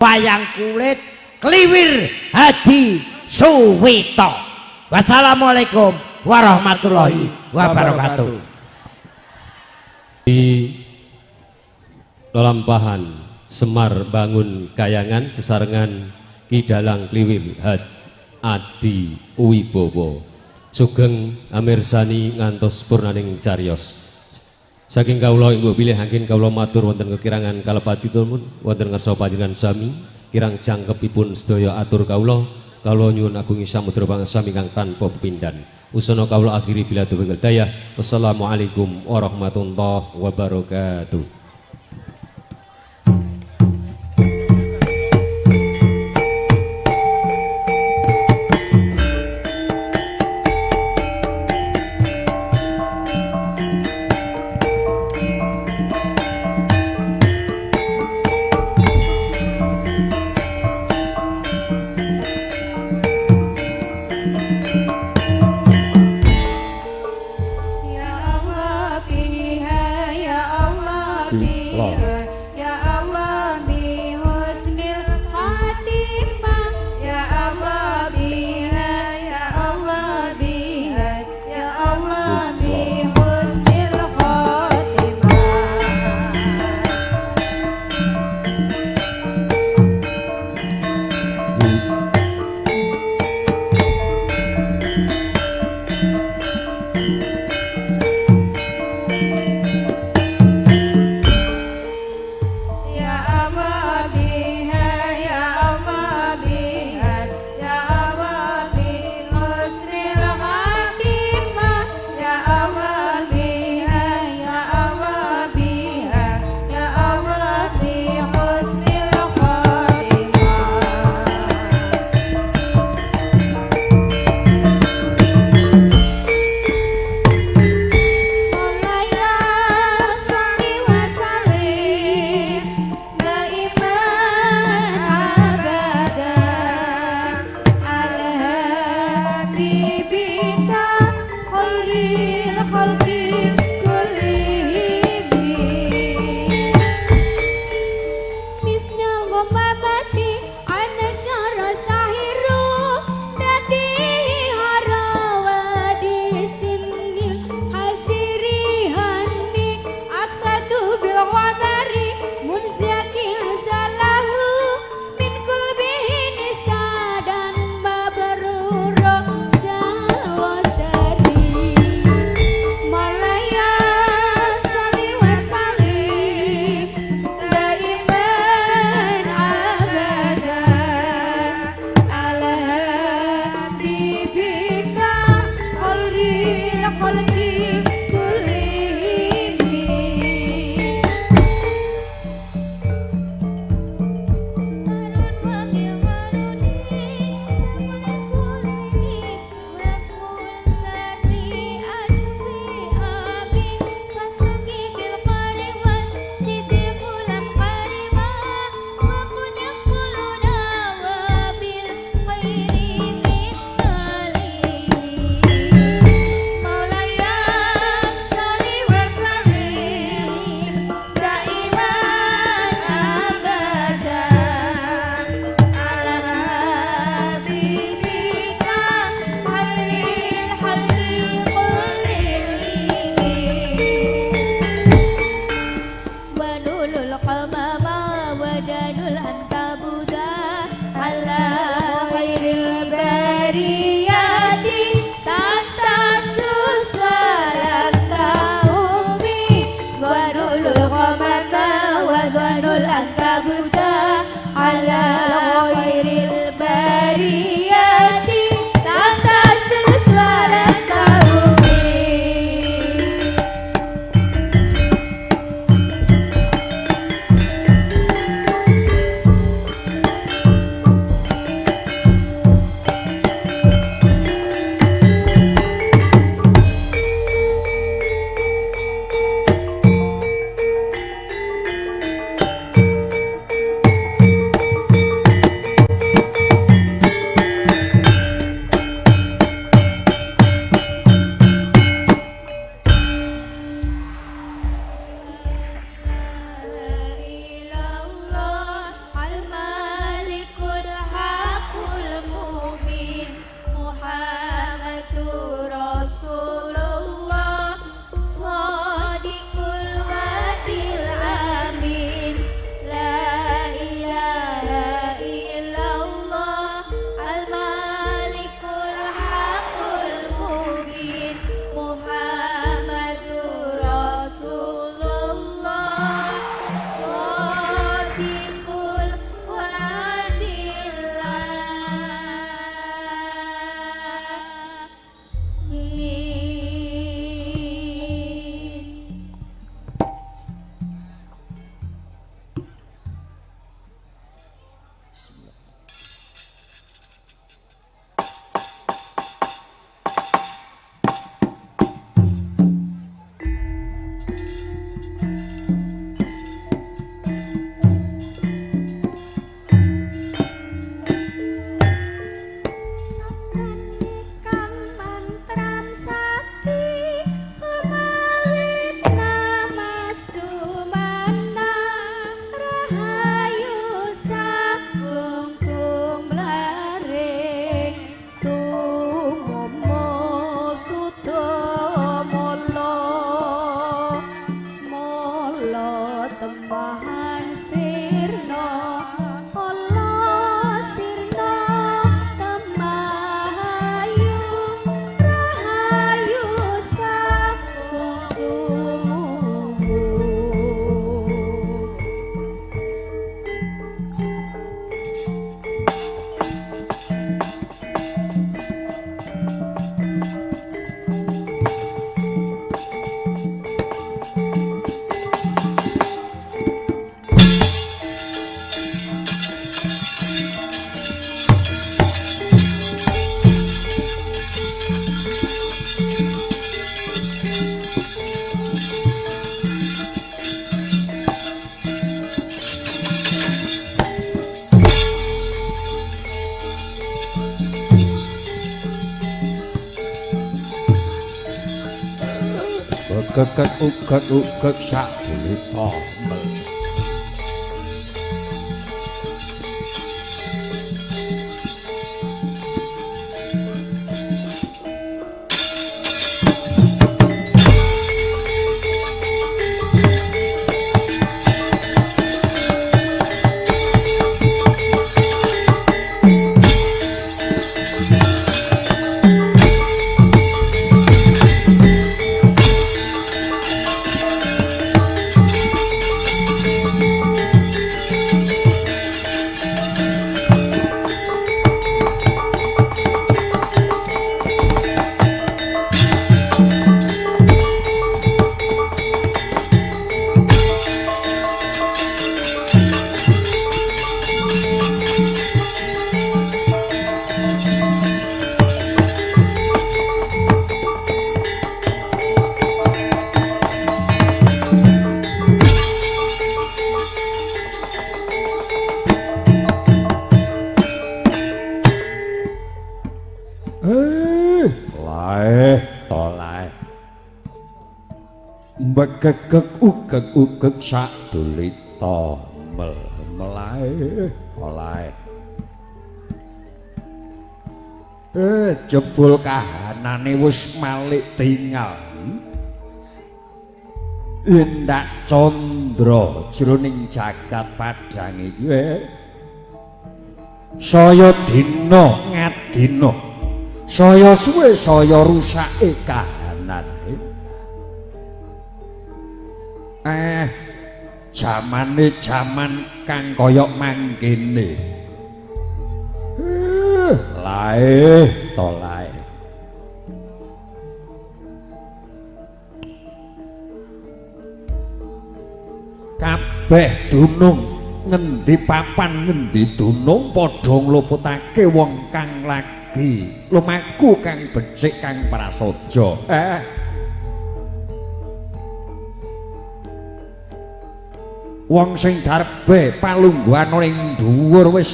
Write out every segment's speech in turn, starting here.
wayang kulit Kliwir Hadi Suwito. Wassalamualaikum warahmatullahi wabarakatuh. Di lelampahan Semar bangun kayangan sesarengan Kidalang Kliwir Adi Wibowo sugeng amirsani ngantos purnaning cariyos. Saking kawula inggo bilih angkin kawula matur wonten kekirangan kalepatipun wonten ngarsa panjenengan sami kirang jangkepipun sedaya atur kawula nyuwun agungi samudra pangasami kang tanpa pepindhan. Usana kawula akhiri bila taufiq hidayah. Wassalamualaikum warahmatullahi wabarakatuh. keket uget sak dilita mel. Mbekekek ugek sak dolita melae olae jebul kahanane wis malik tinggal indak condra jroning jagat padhang iki saya dina ngadina saya suwe saya rusake kahanan jamane jaman kang kaya mangkene lae to lae kabeh dunung ngendi papan ngendi dunung padha ngluputake wong kang lagi lumaku kang becik kang prasaja wong sing darbe palungguhan ning dhuwur wis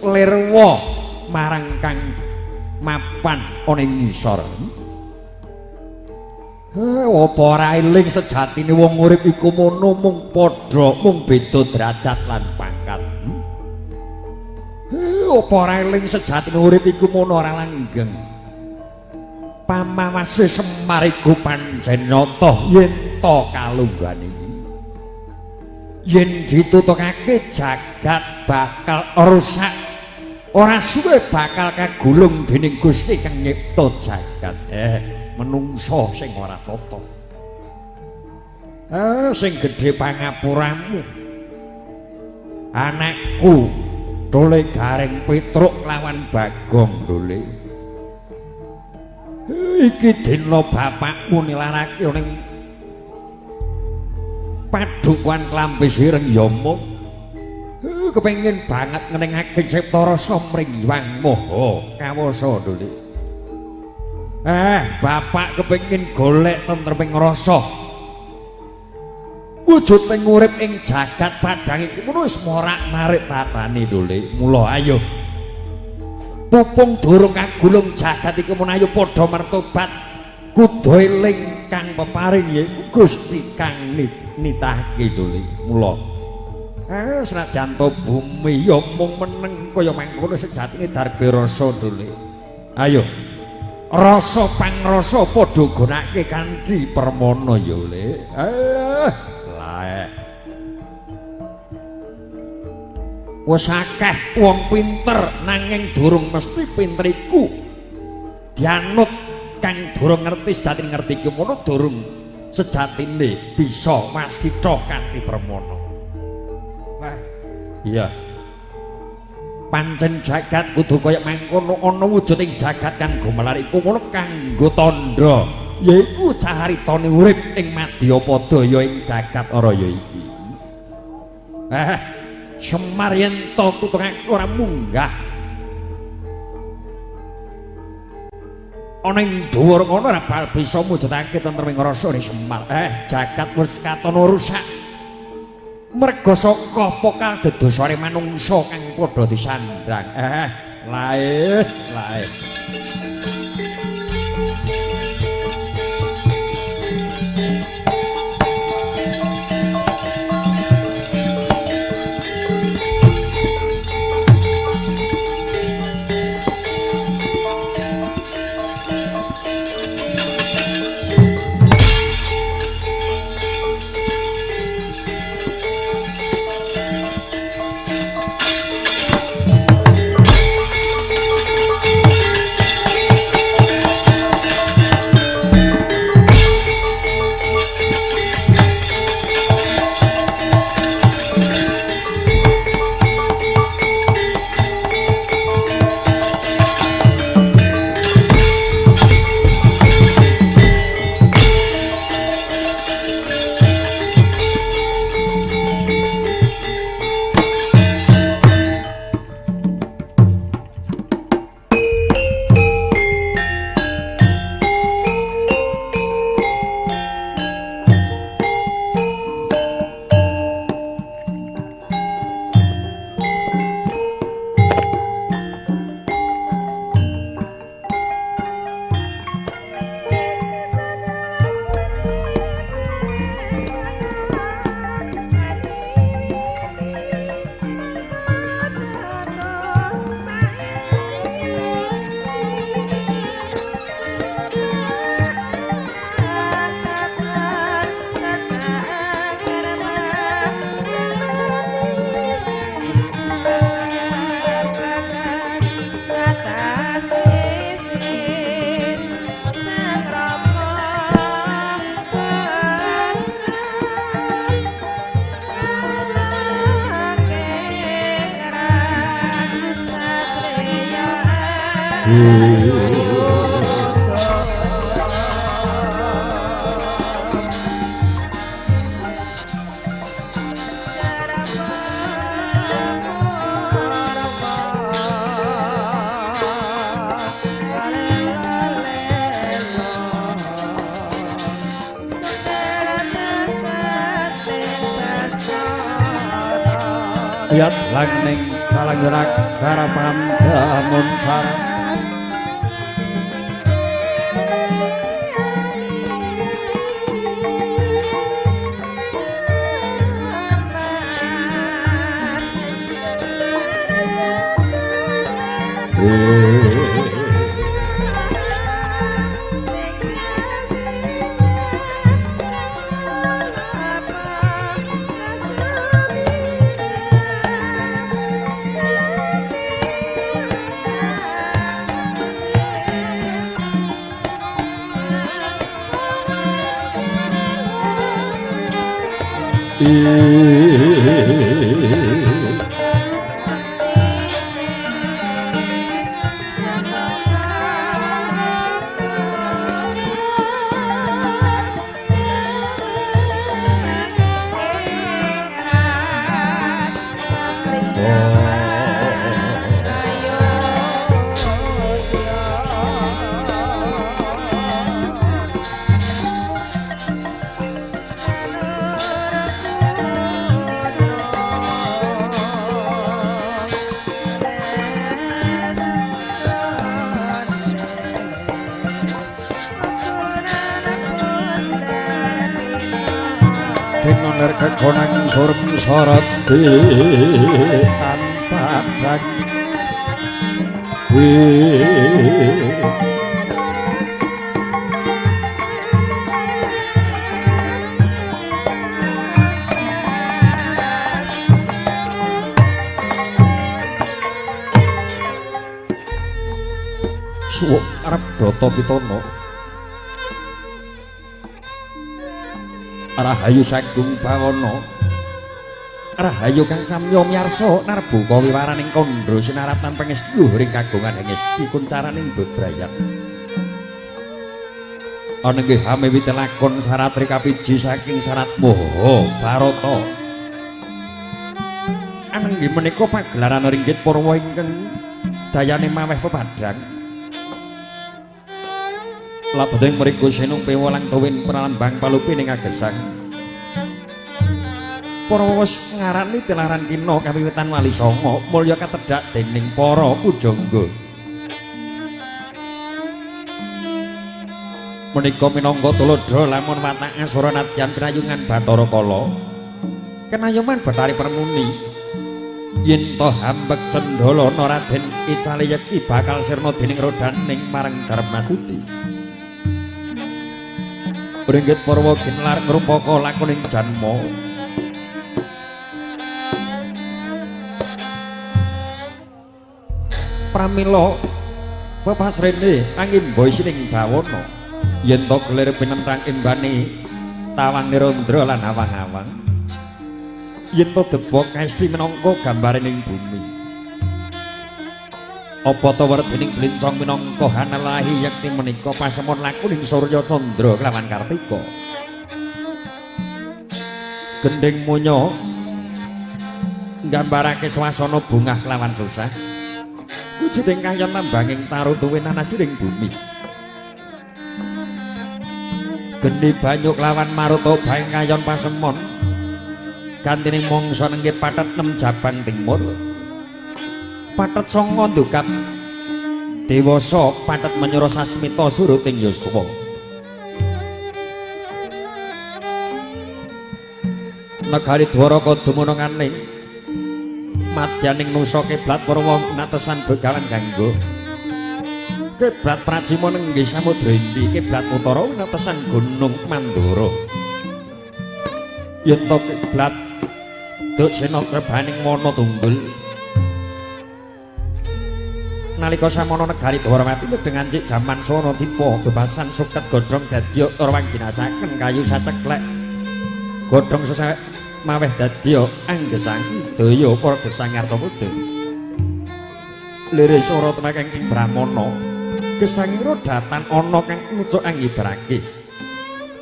lirwa marang kang mapan ana ing ngisor. Apa ora eling sejatine wong urip iku mono mung padha mung beda derajat lan pangkat. Apa ora eling sejatine urip iku mono ora langgeng. Pamawase Semar iku pancen nyata yen to kalungguhan iki. Yen ditutukake jagat bakal rusak ora suwe bakal kagulung dening Gusti kang nyipta jagat menungso sing ora tata sing gedhe pangapuramu anakku Dole Garing Petruk lawan Bagong Dole iki dina bapakmu nilarake ning padukuan Klambi Sireng Yama kepengin banget ngenengake cipta rasa mringwang moho kawasa Dole bapak kepengin golek tentreming rasa wujud ing urip ing jagat padhang iki wis morak-marik tatane Dole mula ayo pupung durung kagulung jagat iki mun ayo padha mertobat kudu eling kang peparing ya Gusti kang nitahke Dole mula senajan to bumi ya mung meneng kaya mangkono sejatine darbe rasa Dole ayo rasa pangrasa padha gunake kanthi permana ya Le lae wis akeh wong pinter nanging durung mesti pinter iku dianut kang durung ngerti sejatine ngerti iki mono durung sejatine bisa waskita kanthi permana. Wah, iya. Pancen jagat kudu kaya mangkono ana wujuding jagat kang gumelar iku ngono kanggo tandha yaiku caharitane urip ing Madyapada ya ing jagat raya iki. Semar yen to tutungake ora munggah ana ing dhuwur ngono ora bal bisa mujudake tentreming rasa ning Semar. Jagat wis katon rusak. Merga saka pokal dedosane manungsa kang padha disandang. Lae. Yat langning kalanggerak karapan bangun sarang ler kekonang surem sorot tanpa cak suwuk arep Brata Pitana Rahayu Sagung Bawana Rahayu Kang Samya miyarsa narbuka wiwaraning kandha sinaratan pangestu ring kagungan Hengesti kuncaraning bebrayan ana nggih hamiwite lakon sarat rekapiji saking sarat Mahabharata ana nggih menika pagelaran ringgit Purwa ingkang dayane maweh pepadhang labedeng mriku sinumpe walang tuwin pralambang palupi ning agesang para wis ngarani tilaran kina kawiwitan wali songo mulya katedhak dening para pujangga menika minangka tuladha lamun watak asura nadyan pinayungan Bathara Kala kenayoman Bathari Permuni yen to hambek Cendhalana Raden Icaliyeki bakal sirna dening rodaning marang Darmastuti Ringgit Purwa ginelar ngrupaka lakoning janma pramila pepasrene angimba isining bawana yen to kelir pinentrang imbane tawang nirandra lan awang-awang yen to debok kaesti minangka gambarening bumi apa to werdening blincong minangka hanalahi yakti menika pasemon lakuning Surya Candra kelawan Kartika gending munya nggambarake swasana bungah kelawan susah wujuding kayon lambanging tarutuwin anasiring bumi geni banyu kelawan maruta baing kayon pasemon gantining mangsa nenggih pathet 6 jabang timur pathet 9 dukat dewasa pathet menyura sasmita suruting yuswa negari Dwaraka dumunung aning madyaning nusa kiblat Purwa natesan begawan ganggo kiblat Prajima nenggih samudra Indi kiblat utara natesan gunung Mandara yen to kiblat Duksena krebaning wana tunggul nalika samono negari Dwarawati dengan cik jaman sono tipe bebasan suket godhong dadya orwang ginasaken kayu saceklek godhong sesek maweh dadya anggesang sedaya para gesang arta putra liris ora tenaken ing Brahmana gesangira datan ana kang nucuk anggibarake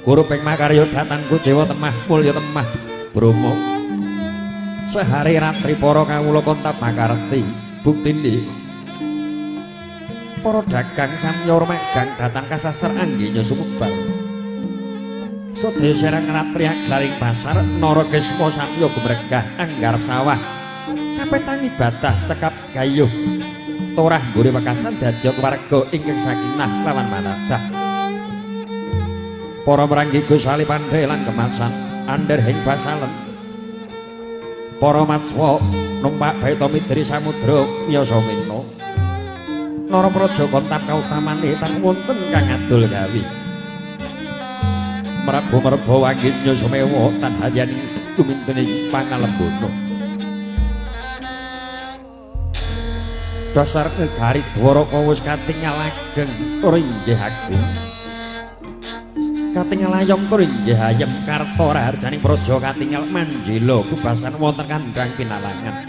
guru ping makarya datan Kucewa temah mulya temah Bromo sehari ratri para kawula kontak makarti buktine para dagang samya magang datan kasasar anggenya sumebang sedaya serang ratri aglaring pasar Narakesma samya gumregah anggarep sawah kapetang ibadah cekap gayuh torah nggore wekasan dadya keluarga ingkang sakinah lawan manadah para mranggi Gusali Pandhe lan kemasan andher ing basalen para matswa numpak baita midri samudra miyasa mena Narapraja kontap kautamane tan wonten kang adol gawi Prabu Wanginya Sumewa tan hayani tumintening pangalembono dasar negari Dwaraka wis katingal ageng tur inggih agung katingal ayom tur inggih ayem karta raharjaning praja katingal manjila kubasan wonten kandhang pinalangan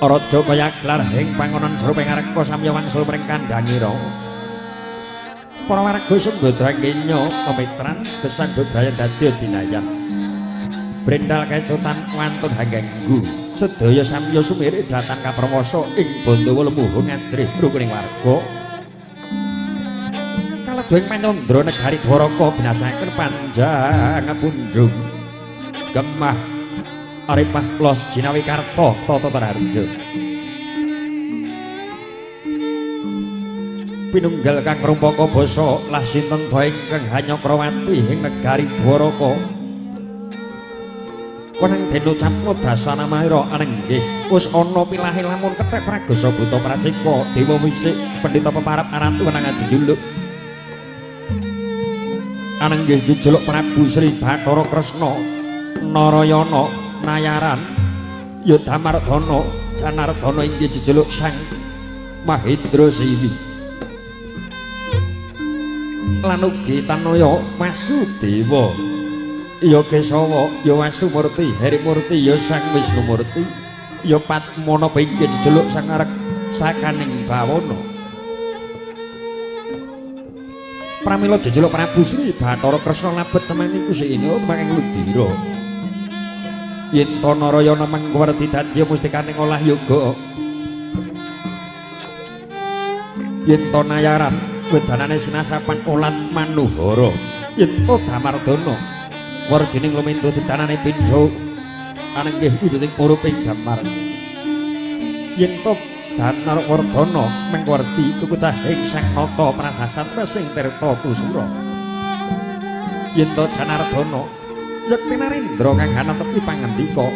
raja kaya gelar ing pangonan sruping areka samya wangsul mring kandhangira para warga sembada anggenya pemitran gesang bebrayan dadi dinayan brendal kecutan wantun hangganggu sedaya samya sumirik datan kapramasa ing Bandawa lemuhur ngajrih rukuning warga kaleduing panyandra negari Dwaraka binasaken panjang punjung gemah arepah loh jinawi karta tata tarharja pinunggal kang rumpaka basa lah sinten to ingkang hanyakrawati ing negari Dwaraka wenang den ucapna dasana mahira anenggih wis ana pilahe lamun kethek pragosa buta pracika dewa wisik pendhita peparap aratu wenang jejuluk anenggih jejuluk Prabu Sri Bathara Kresna Narayana Nayaran Yodamardana Janardana inggih jejuluk Sang Mahendra Siwi lan ugi Tanaya Wasudewa ya Kesawa ya Wasumurti Harimurti ya Sang Wisnumurti ya Padmana inggih jejuluk Sang Arek Sakaning Bawana pramila jejuluk Prabu Sri Bathara Kresna labet semaniku sina manging Ludira yen to Narayana mangwerti dadi mustikaning olah yoga yen to Nayaran wedanane sinasapan olat manuhara yen to Damardana warjining lumintu didanane pinjo anenggih wujuding uruping damar yen to Danarwardana mangwerti kukucahing Sang Nata prasasat sing tirta kusura yen to Janardana Yakti Narendra kang hanetepi pangandika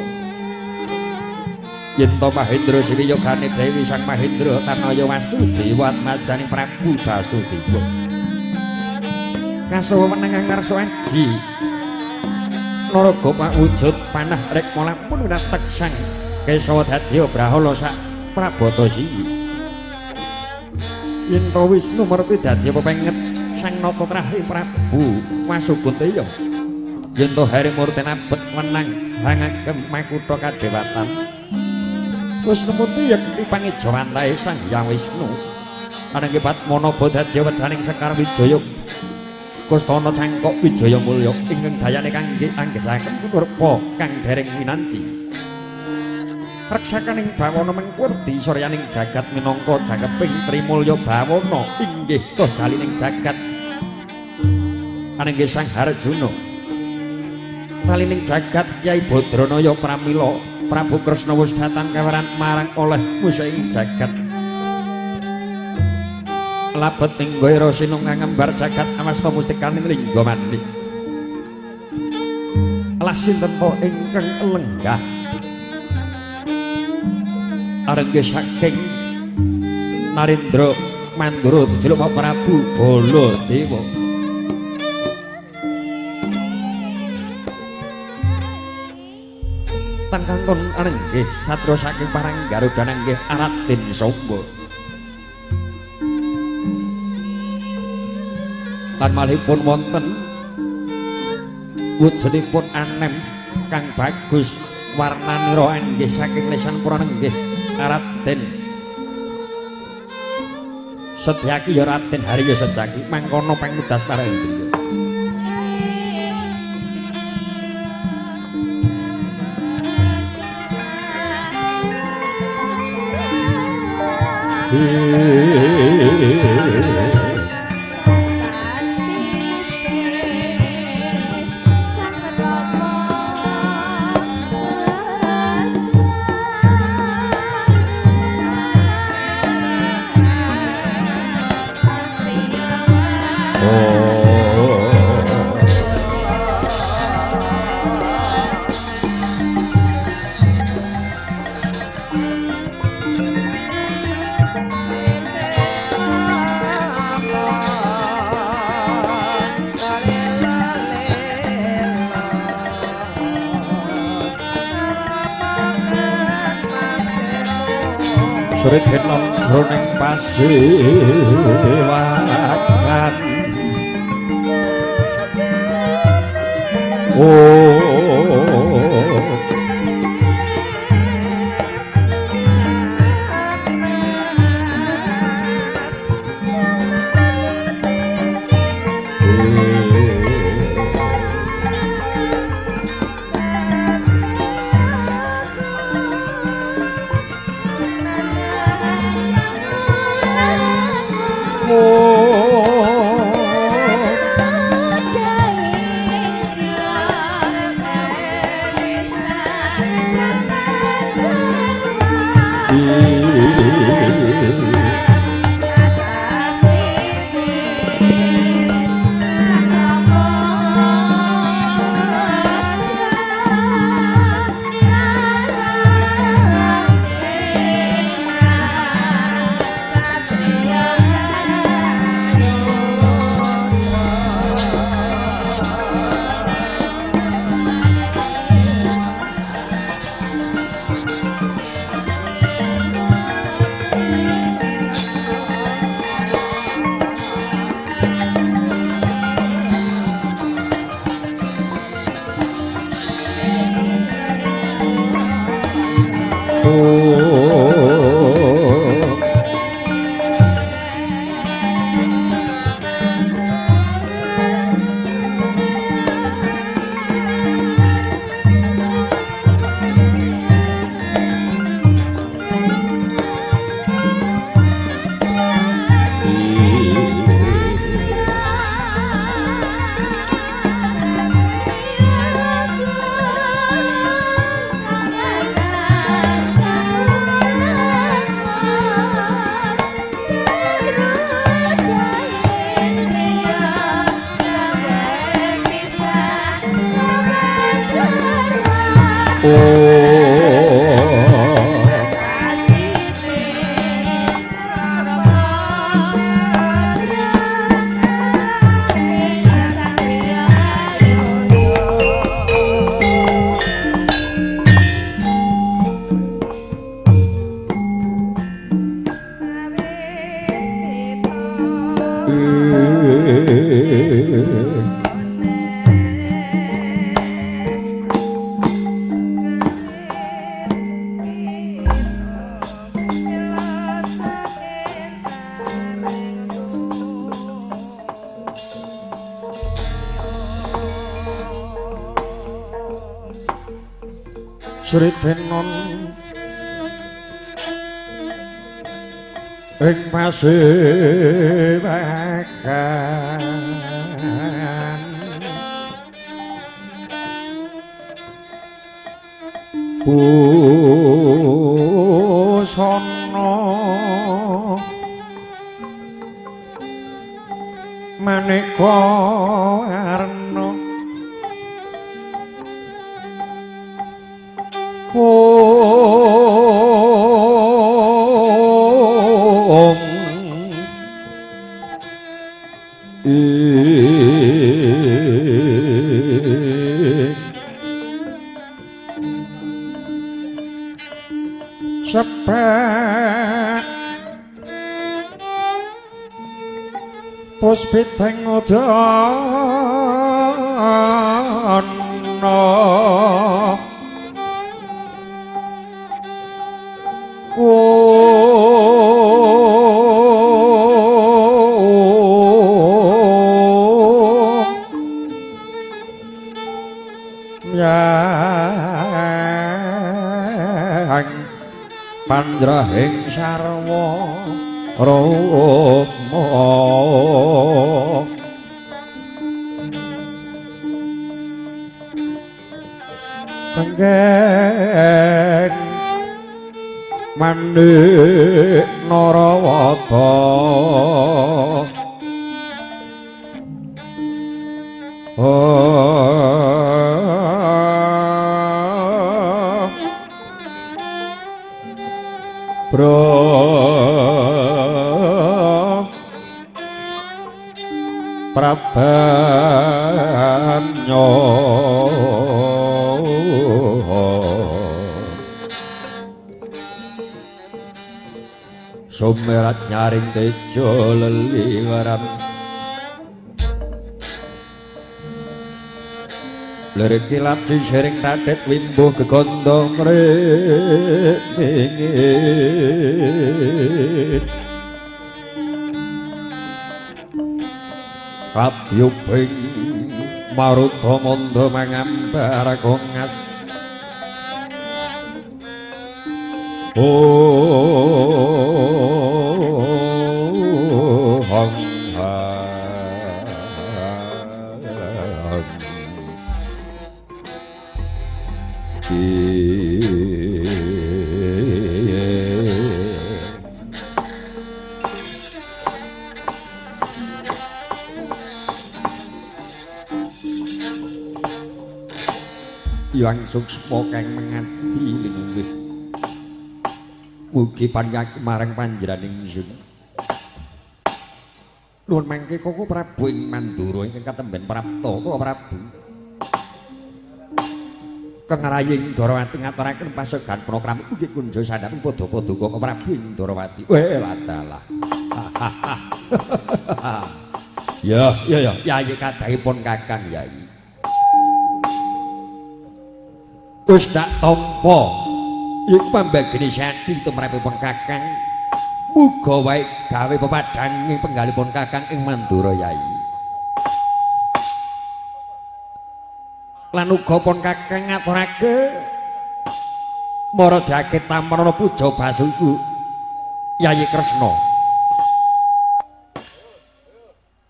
yen to Mahendra Siwi yogane Dewi Sang Mahendra Tanaya Wasudewa majaning Prabu Basudewa kasawa meneng ngarsa aji naraga pawujud panah rek molampun wirateg Sang Kesawa dadya Brahala sak Prabata Siwi yen to Wisnu merti dadya pepenget Sang Nata Trahi Prabu Wasukunteya yen to Harimurti nabet menang hangagem makutha kadewatan Wisnumurti yakti pangijawantahe Sang Hyang Wisnu anenggih Padmana dadya wedaning Sekar Wijaya Kustana Cangkok Wijaya Mulya ingkang dayane kangge anggesaken kunurpa kang dereng winanci reksakaning Bawana mengkurdi soryaning jagat minangka jageping Trimulya Bawana inggih toh jalining jagat anenggih Sang Harjuna kalining jagat Kyai Badranaya pramila Prabu Kresna wis datang kawaran marang oleh musaing jagat labet ing Gaira sinunggang ngembar jagat amasta mustikaning lingga mandi lah sinten to ingkang lenggah arenggih saking Narendra Mandura dijuluk Prabu Baladewa tan kangkon anenggih satya saking parang Garuda nggih Raden Samba lan malihipun wonten wujudipun anem kang bagus warnanira inggih saking lesan purana nggih Raden Setyaki ya Raden Haryo Secaki mangkono pangudastara indriya. Sri Denon jroning pasewakan Sri Denon ing pasewakan busana maneka arna sebab puspiteng udana Yang pandrahing sarwa rukma Penggen mandhik Narawata Prabanya sumerat nyaring tejo leliwaran lirik kilat sisering radet wimbuh gegondong mingit kabyuping maruta manda mangambar gongas hang yang suksma kang mengati linunggit mugi panyaki marang panjenengan ingsun nuwun mangke Koko Prabu ing Mandura ingkang katemben prapta Koko Prabu kang raying Darawati ngaturaken pasegan program ugi kunjo sandhaping padha-padha Koko Prabu ing Darawati ladalah ya yayi kadahipun Kakang yayi wis tak tampa yen pambagine sati tumrapipun Kakang muga wae gawe pepadhang ing penggalipun Kakang ing Mandura yayi lan uga pun Kakang ngaturake maradake tamrana puja basuku Yayi Kresna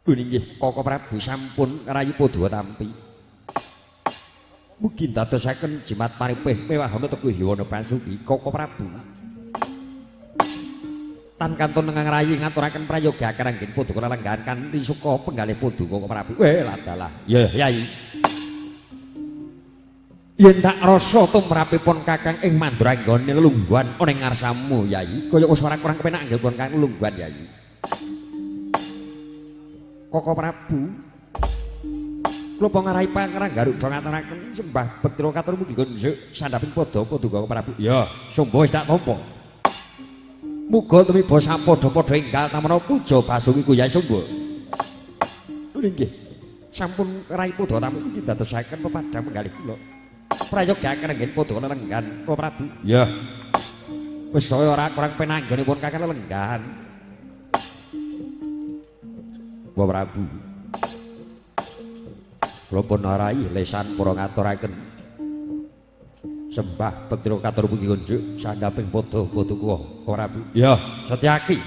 nggih Koko Prabu sampun rayi padha tampi mugi dadosaken jimat paripeh mewahana teguh Hyana Basuki Koko Prabu tan kantun nengang rayi ngaturaken prayoga karanggen paduka lelenggahan kanthi suka penggalih paduka Koko Prabu ladalah ya Yayi yen tak rasa tumrapipun Kakang ing Mandranggane lelungguhan ana ing ngarsamu Yayi kaya wis ora kurang kepenak anggepun Kakang lelungguhan Yayi Koko Prabu kula pangarahi pangrang garuk dong ngaturaken sembah bekti katur mugi kunjuk sandhaping padha-padha Koko Prabu ya sumba wis tak tampa muga tumiba sapadha-padha enggal tamana puja basuki ku Yayi Sumba nggih sampun rayi padha tampi iki dadosaken pepadhang penggalih kula prayogaken nggih padha lelenggan Koko Prabu ya wis saya ora kurang penanggonipun Kakang lelenggan Koko Prabu kula pun narai lesan para ngaturaken sembah bekti katur mugi kunjuk sandhaping padha-padha Koko Prabu ya Setyaki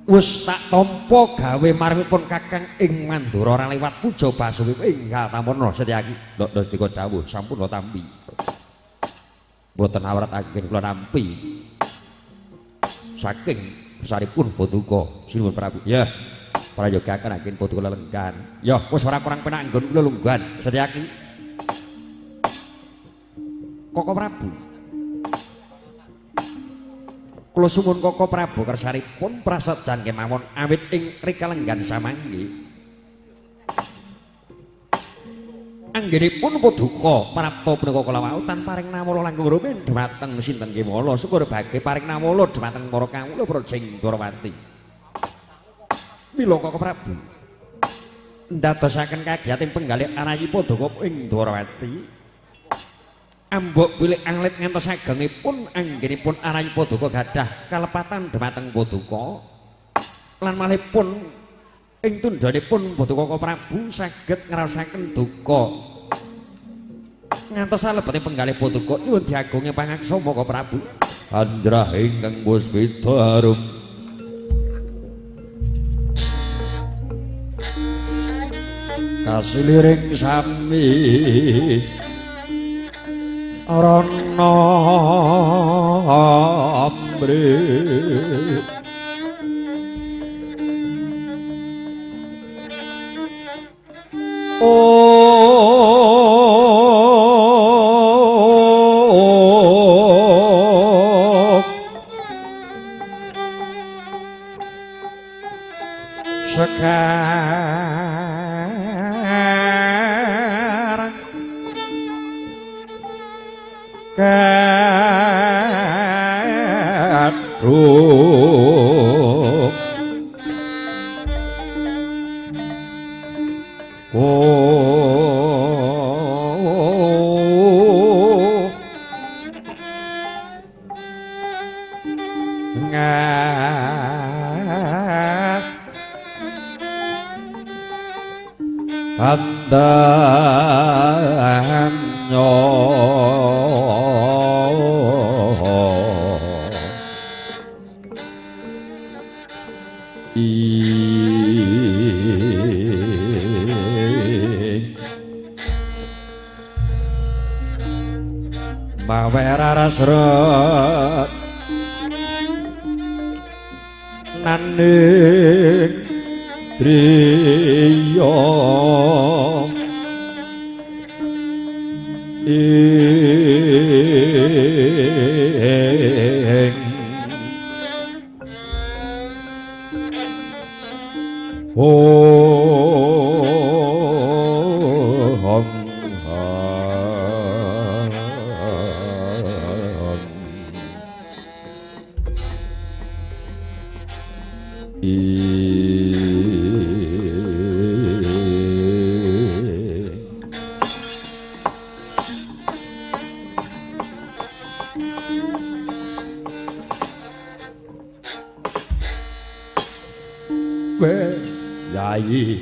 wis tak tampa gawe marangipun Kakang ing Mandura ora liwat puja basuki enggal tamana Setyaki ndos dika dawuh sampun tampi mboten awrat anggen kula nampi saking besaripun paduka sinuwun Prabu ya prayogaken anggen paduka lelenggan ya wis ora kurang penak anggon kula lungguhan Setyaki Koko Prabu kula suwun Koko Prabu kersaripun prasajan kemawon awit ing rikalenggan samangke anggenipun paduka prapta punika kala wau tan paring nawala langkung rumen dhumateng sinten kemala syukur bage paring nawala dhumateng para kawula Projeng Darawati mila Koko Prabu ndadosaken kagiyating penggalih arayi paduka ing Darawati ambok bilik anglit ngantos agengipun anggenipun arayi Paduka gadah kalepatan dhumateng Paduka lan malihipun ing tundhanipun Paduka Prabu saged ngraosaken duka ngantos salebetipun penggalih Paduka nyuwun diagungi pangaksama Ka Prabu anjrah ingkang puspita harum kasiliring sami Rana amrit sekarang kadung ngas pandanyo mawerarasret naning driya ing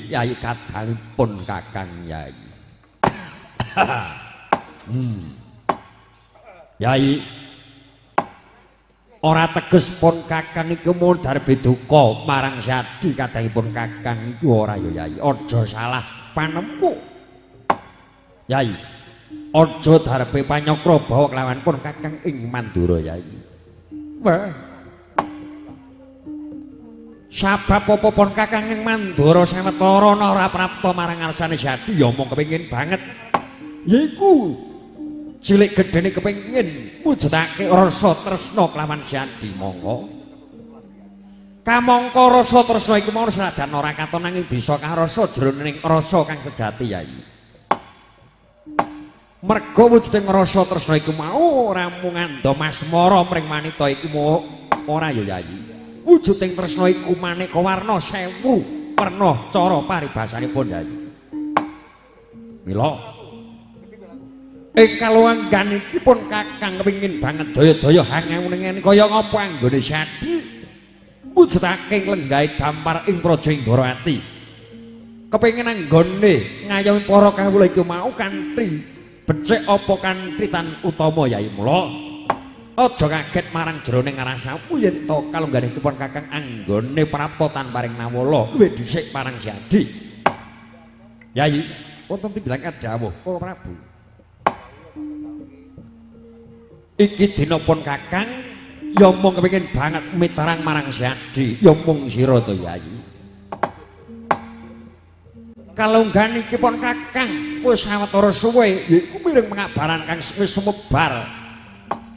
Yai kadangipun Kakang Yai. Yai ora teges pun Kakang iku mun darbe duka marang Sadi kadangipun Kakang iku ora ya Yai. Aja salah panemu. Yai. Aja darbe panyokra bawa kelawan pun Kakang ing Mandura Yai. Wah. Sabab apa pun Kakang ing Mandura sawetara ora prapta marang ngarsane Sadi ya mung kepengin banget. Yaiku cilik gedene kepengin mujudake rasa tresna kelawan Sadi monggo. Kamangka rasa tresna iku mau senajan ora katon nanging bisa karasa jroning rasa kang sejati Yai. Merga wujuding rasa tresna iku mau ora mung ngandha masmara mring manita iku ora ya Yai. Wujuding tresna iku maneka warna 1000 werna cara paribasanipun Yai. Mila ing kalanggan iki pun Kakang kepengin banget daya-daya hangewene kaya ngapa anggone Sadi mujudake lenggahe dampar ing Praja Indrawati. Kepengin anggone ngayomi para kawula iku mau kanthi becik apa kantritan utama Yai. Mula aja kaget marang jroning rasamu yen to kalungganipun Kakang anggone praptotan paring nawala luwih dhisik marang Sadi. Yai, wonten pibilang dawuh para Prabu. Iki dina pun Kakang ya mung kepengin banget mitarang marang Sadi, ya mung sira to Yai. Kalunggan iki pun Kakang wis sawetara suwe iku mireng pengabaran kang wis sumebar.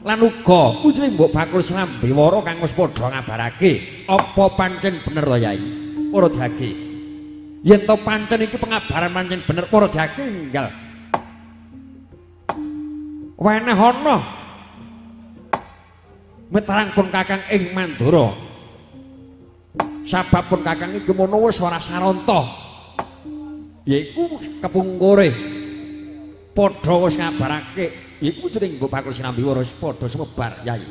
Lan uga ujine mbok bakul Srambiwara kang wis padha ngabarake apa pancen bener to Yai para dage yen to pancen iki pengabaran pancen bener para dage enggal weneh ana metarang pun Kakang ing Mandura sabab pun Kakang iki mono wis ora saranta yaiku kepungkure padha wis ngabarake iku jeneng nggo bakul sinambi wis padha semebar Yai.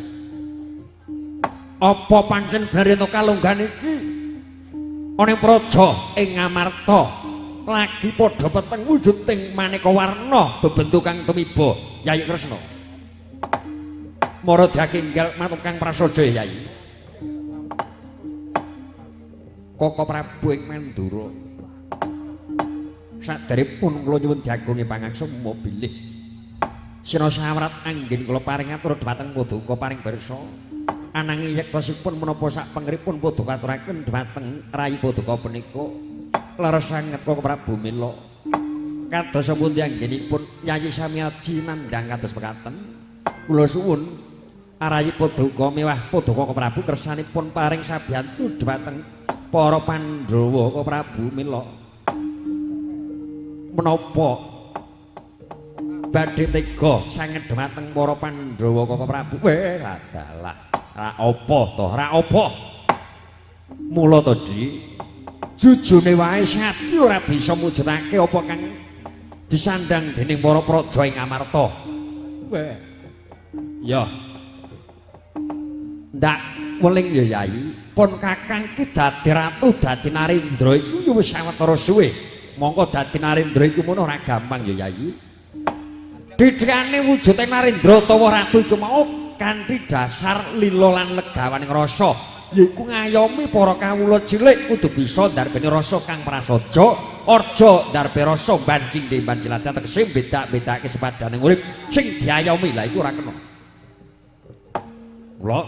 Apa pancen bener yen kalunggan iki ana ing praja ing Ngamarta lagi padha peteng wujud ting maneka warna bebentuk kang tumiba Yai Kresna. Mara diakinggal matur Kang Prasaja Yai. Koko Prabu ing Mandura. Saderepun kula nyuwun diagungi pangangsa bilih. Sina sawrat anggen kula paring atur dhateng Paduka paring pirsa. Ananging yektosipun menapa sak pengripun Paduka aturaken dhateng Rai Paduka punika leres sanget Koko Prabu mila. Kados pundi anggenipun Yayi Samyaji nandhang kados mekaten. Kula suwun Rai Paduka miwah Paduka Koko Prabu kersanipun paring sabiyantu dhateng para Pandhawa Koko Prabu mila. Menapa badhe tega sanget dhumateng para Pandhawa Koko Prabu? Adalah ra apa to, ra apa. Mula to Dik, jujune wae Sati ora bisa mujudake apa kang disandang dening para praja ing Amarta. Ya. Ndak weling ya Yai, pun Kakang ki dadi ratu dadi Narendra iku ya wis sawetara suwe. Mongko dadi Narendra iku mono ora gampang ya Yai. Didikane wujude Narendra utawa ratu iku mau kanthi dasar lila lan legawaning rasa, yaiku ngayomi para kawula cilik kudu bisa ndarbeni rasa kang prasaja, aja ndarbe rasa banjing demban cilada tegese bedak-bedake sepadaning urip sing diayomi lha iku ora kena. Mula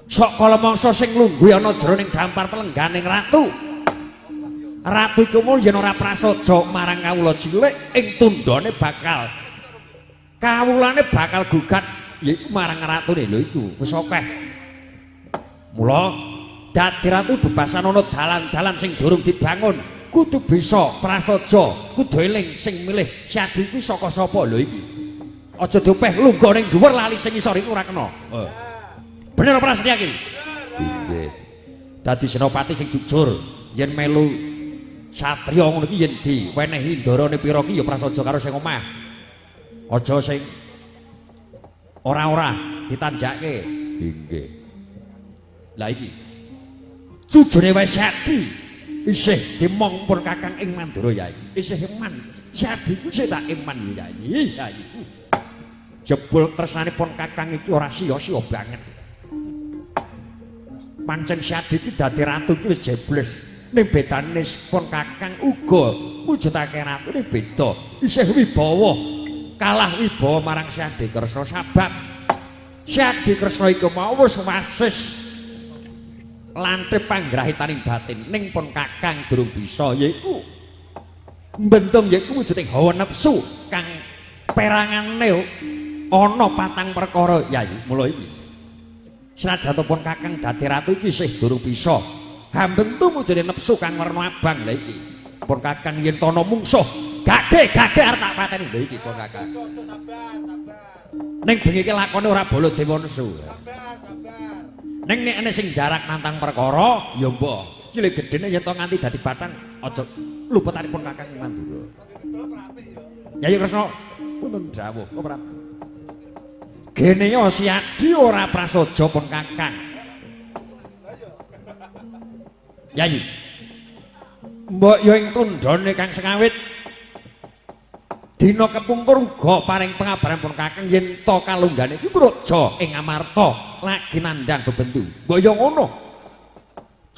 sok kala mangsa sing lungguh ana jroning dampar pelengganing ratu. Ratu iku mung yen ora prasaja marang kawula cilik ing tundhone bakal kawulane bakal gugat yaiku marang ratune lho iku wis akeh. Mula dadi ratu bebasan ana dalan-dalan sing durung dibangun kudu bisa prasaja, kudu eling sing milih Sadi iki saka sapa lho iki. Aja dopeh lungguh ning dhuwur lali sing isor iku ora kena. Bener apa Setia iki? Nggih. Dadi senopati sing jujur yen melu satriya ngono iki yen diwenehi ndarane pira ki ya prasaja karo sing omah. Aja sing ora-ora ditanjake. Nggih. Lah iki jujure wae Sadi isih dimong pun Kakang ing Mandura Yai. Isih iman. Sadi ku isih tak iman Yai. Yai. Jebul tresnanipun Kakang iki ora sia-sia banget. Pancen Sadi iki dadi ratu iki wis jebles. Ning bedane pun Kakang uga wujudake ratune beda. Isih wibawa. Kalah wibawa marang Sadi Kresna sabab Sadi Kresna iku mau wis wasis lantip panggrahitaning batin ning pun Kakang durung bisa yaiku mbentung yaiku wujuding hawa nafsu kang perangane ana patang perkara Yai. Mula iki senajan pun Kakang dadi ratu iki isih durung bisa hambentu wujuding nafsu kang werna abang. Lha iki pun Kakang yen tono mungsuh gage arep tak pateni lho iki pun Kakang. Ning bengi iki lakone ora bolo dewa nesu. Ning nek ana sing jarak nantang perkara ya mbok cilik gedene yen to nganti dadi batang aja lupetanipun Kakang Mandura. Yayi Kresna punten dawuh kok Prabu. Gene yo Sadi ora prasaja pun Kakang. Yayi. Mbok yo ing tundhone kang sengawit dina kepungkur uga paring pengabaran pun Kakang yen to kalunggane iki praja ing Amarta lagi nandhang bebendu. Mbok yo ngono.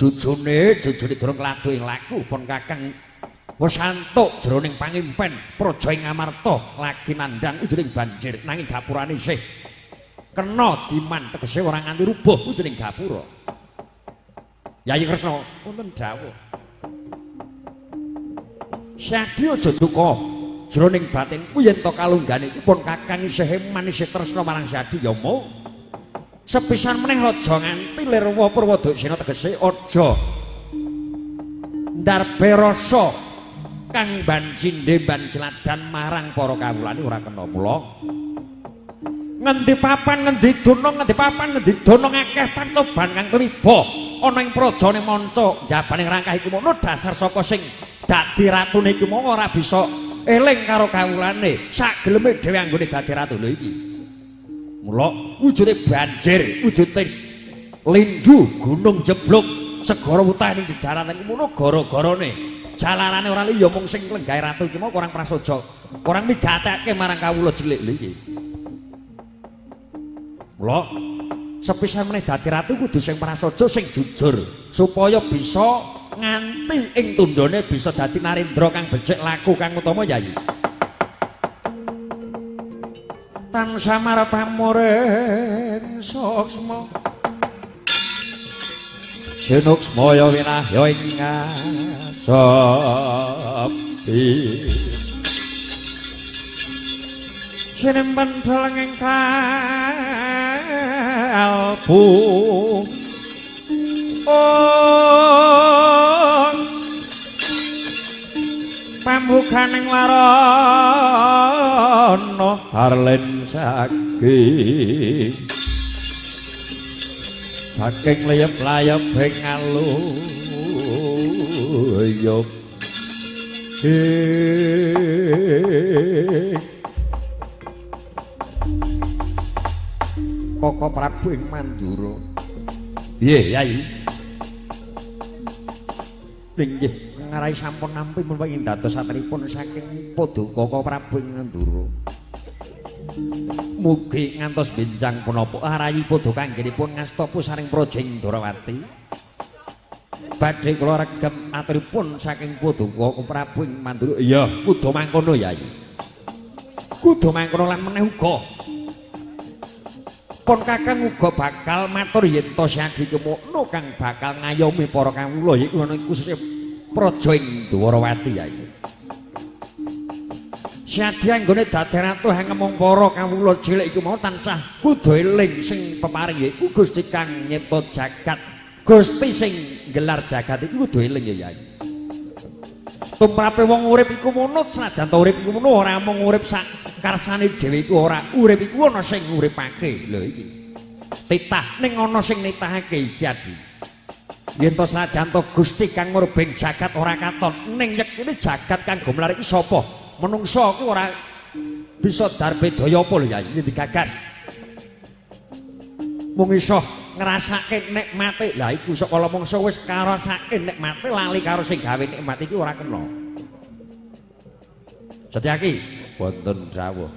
Jujune durung kladu ing laku pun Kakang wis antuk jroning pangimpen praja ing Amarta lagi nandhang ujring banjir nanging gapurane isih kena diman tegese ora nganti rubuh ujring gapura. Yayi Kresna punten dawuh. Sadi aja duka jroning batinku yen to kalunggane iki pun Kakang isih iman isih tresna marang Sadi ya mo. Sepisan meneh aja nganti Lirwa Purwadaksina tegese aja ndarbe rasa kang banjinde banjladan marang para kawulane ora kena. Mula ngendi papan ngendi dono akeh pancoban kang tumiba ana ing prajane manca jabaning rangkah iku mono dasar saka sing dadi ratune iku mau ora bisa eling karo kawulane sak geleme dhewe anggone dadi ratu lho iki. Mula wujude banjir, wujude lindu gunung jeblok segara wutah ning daratan iki ngono gara-garane jalarane ora liya mung sing lenggahe ratu iki mau kurang prasaja, kurang migatekake marang kawula cilik lho iki. Mula sepisan meneh dadi ratu kudu sing prasaja sing jujur supaya bisa nganti ing tundhone bisa dadi narendra kang becik laku kang utama yayi. Tan samar pamuring soksma sinuksmaya winahya ing ngasepi sinempen daleng ing kalbu pambukaning warana harlen saking layep-layep ing aluyup Koko Prabu ing Mandura. Piye, Yai? Nggih, ngarai sampun nampi menapa ing dados satripun saking Paduka Koko Prabu ing Mandura. Mugi ngantos benjang punapa arayi Paduka anggenipun ngasta pusaring Projeng Dorawati. Badhe kula regem aturipun saking Paduka Koko Prabu ing Mandura. Iya, kudu mangkono, Yai. Kudu mangkono lan meneh uga pun Kakang uga bakal matur yen to Syadi kemono kang bakal ngayomi para kawula iku ana khususé praja ing Dwarawati ya iki. Syadi anggone dadi ratu ngemong para kawula cilik iku mau tansah kudu eling sing peparing yaiku Gusti kang nyipta jagat. Gusti sing gelar jagat iku kudu eling ya Yai. Tumrape wong urip iku munut senajan to urip iku mono ora mung urip sak karsane dhewe iku ora urip iku ana sing uripake lho iki. Titah ning ana sing nitahake Syadi. Yen to senajan to Gusti kang ngurbeng jagat ora katon ning yekine jagat kang gumlar iki sapa? Menungsa ku ora bisa darbe daya apa lho ya iki digagas. Mung iso ngrasake nikmate. Lah iku sok kala mungsa wis karasake nikmate lali karo sing gawe nikmat iki ora kena. Setyaki wonten dawuh.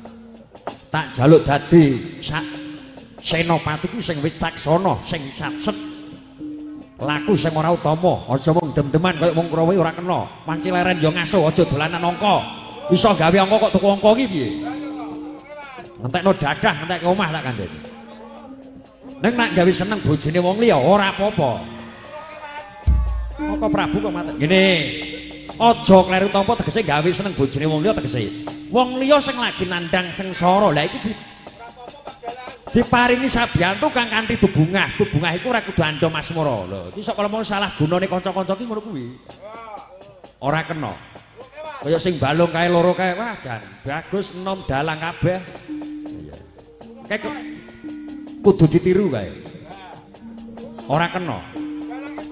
Tak jaluk dadi sak senopati ku sing wicaksana, sing satset. Laku sing ora utama, aja mung dem-deman kaya wong krowe ora kena. Manci leren ya ngaso, aja dolanan angka. Iso gawe angka kok tuku angka iki piye? Entekno dadah, entek omah tak kandhani. Nek nak gawe seneng bojone wong liya ora apa-apa. Koko Prabu kok matur. Ngene. Aja kleru tampa tegese gawe seneng bojone wong liya tegese. Wong liya sing lagi nandhang sengsara. Lah iki diparingi sabiyantu kang kanthi bebungah. Bebungah iku ora kudu andha masmara. Lho, iki sok kalau mau salah gunane kanca-kanca ki ngono kuwi. Ora kena. Kaya sing balung kae loro kae wah jan bagus enom dalang kabeh. Iya. Kayak kudu ditiru kae. Ora kena.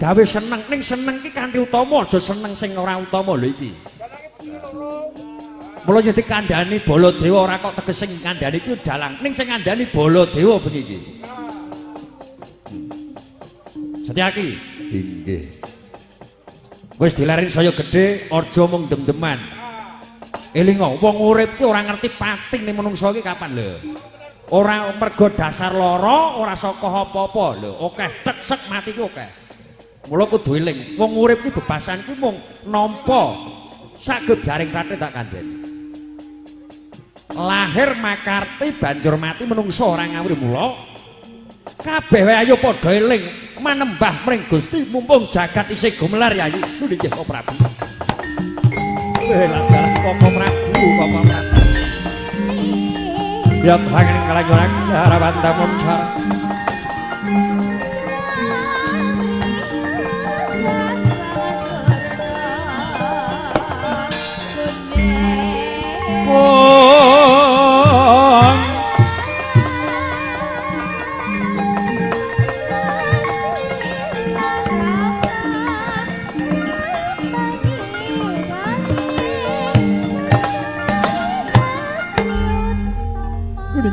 Gawe seneng ning seneng ki kanthi utama aja seneng sing ora utama lho iki. Mula yen dikandhani Baladewa ora kok teges sing kandhani iki dalang ning sing ngandhani Baladewa bengi iki. Setyaki. Nggih. Wis dilarin saya gedhe aja mung dem-deman. Elinga wong urip ki ora ngerti pati ning menungsa iki kapan lho. Ora mergo dasar lara, ora saka apa-apa lho. Akeh teksek mati ki akeh. Mula kudu eling, wong urip ki bebasan ki mung nampa sagebaring pathe tak kandhani. Lahir makarti banjur mati menungsa ora ngawur mula. Kabeh wae ayo padha eling manembah mring Gusti mumpung jagat isih gumelar ya. Nggih Koko Prabu. Lah Koko Prabu, Koko Prabu. Ya pangen kalanyuran harapan tamun sar.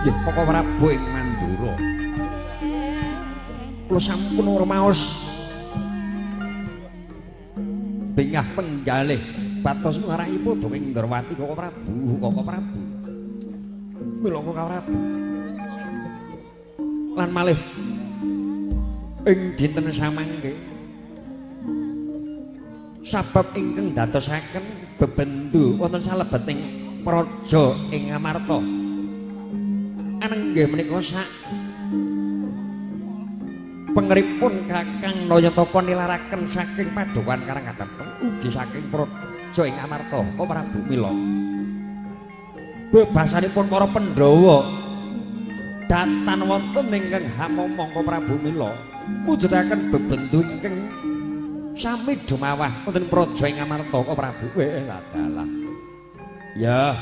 Nggih Koko Prabu ing Mandura. Kula sampun rumaos bengah penggalih batos ngarahipun ing Ndrawati Koko Prabu. Mila Koko Prabu. Lan malih ing dinten samangke sabab ingkang dadosaken bebendu wonten salebeting praja ing Ngamarta. Aneng nggih menika sak pengeripun Kakang Nayataka nilaraken saking padukan Karangkandhapeng ugi saking praja ing Ngamarta Koko Prabu mila bebasanipun para Pandhawa datan wonten ingkang hamomong Koko Prabu mila mujudaken bebendu ingkang sami dumawah wonten praja ing Ngamarta Koko Prabu. Dalah. Ya.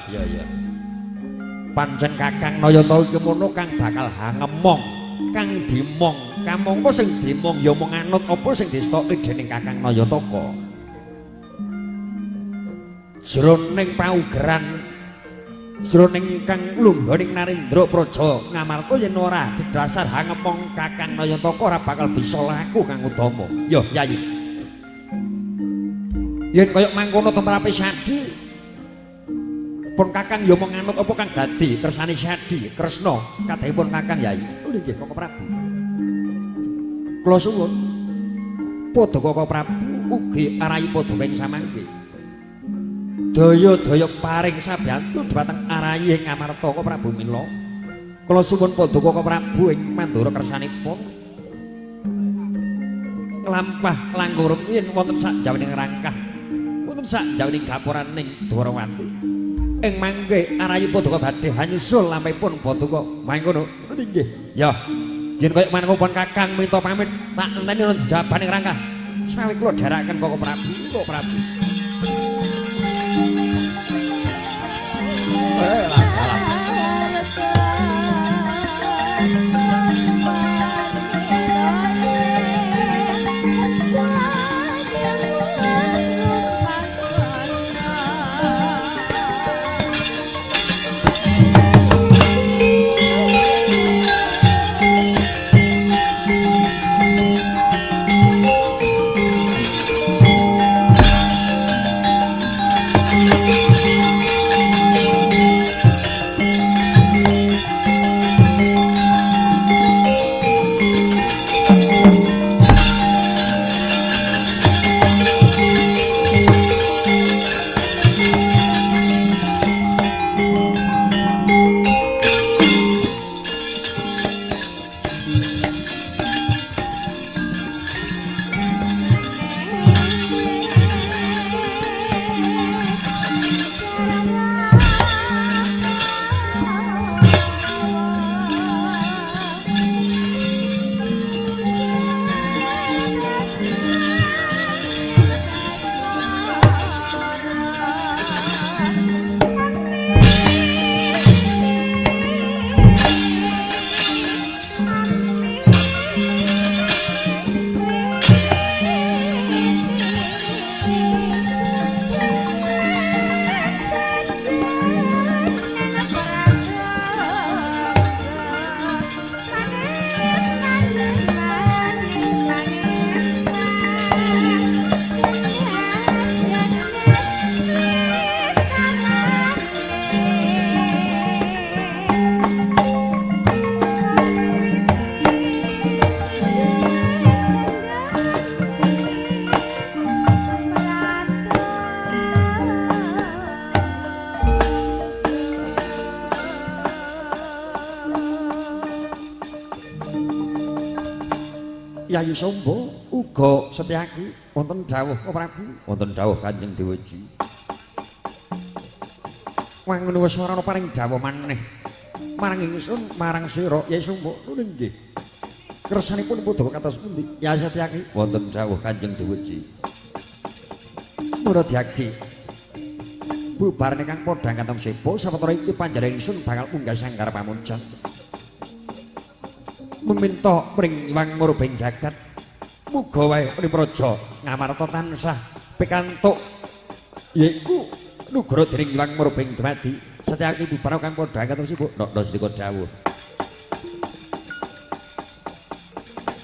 Pancen Kakang Nayataka iki mono kang bakal hangemong, kang dimong. Kamong apa sing dimong ya mung anut apa sing distoki dening Kakang Nayataka. Jroning paugeran jroning kang lungguhing Narendra praja Ngamarta yen ora didasar hangemong Kakang Nayataka ora bakal bisa laku kang utama. Yo Yayi. Yen kaya mangkono temrape Sadi pun Kakang ya mung nganut apa kang dadi kersane Sadi Kresna kadhahipun Kakang Yayi. Nggih Koko Prabu. Kula suwun padha Koko Prabu ugi arahi padha ing samangke. Daya-daya paring sabiyantu dhumateng arahi ing Ngamarta Koko Prabu mila. Kula suwun padha Koko Prabu ing Mandura kersanipun nglampah langkung rumiyin wonten sak jawaning rangkah. Wonten sak jawaning gapuraning Dwarawati. Ing mangke arayipun badhe hanyusul lampahipun Paduka mangkono nggih ya yen kaya manungipun Kakang minta pamit tak enteni ana jabaning rangkah sawi kula dherekaken Koko Prabu Yayi Samba uga Setyaki wonten dawuh Prabu wonten dawuh Kanjeng Dewaji wangun wis ora ana paring dawuh maneh marang ingsun marang sira Yayi Samba nggih kersanipun Paduka kados pundi Yayi Setyaki wonten dawuh Kanjeng Dewaji Muradhyaki bubarne kang padha kanthong sepo sawetara iki panjenengan ingsun bakal munggah sanggar pamunjan meminta pring Hyang Murbeng jagat muga wae praja Ngamarta tansah pikantuk yaiku nugra dening Hyang Murbeng dumadi Setyaki bibaro kang padha terus ibu ndok sedika dawuh.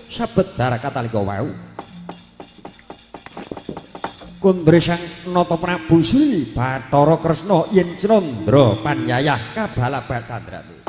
Sabet daraka talika wau. Kundri sang Nata Prabu Sri Bathara Kresna yen Candra Panyayah kabalabar candrane.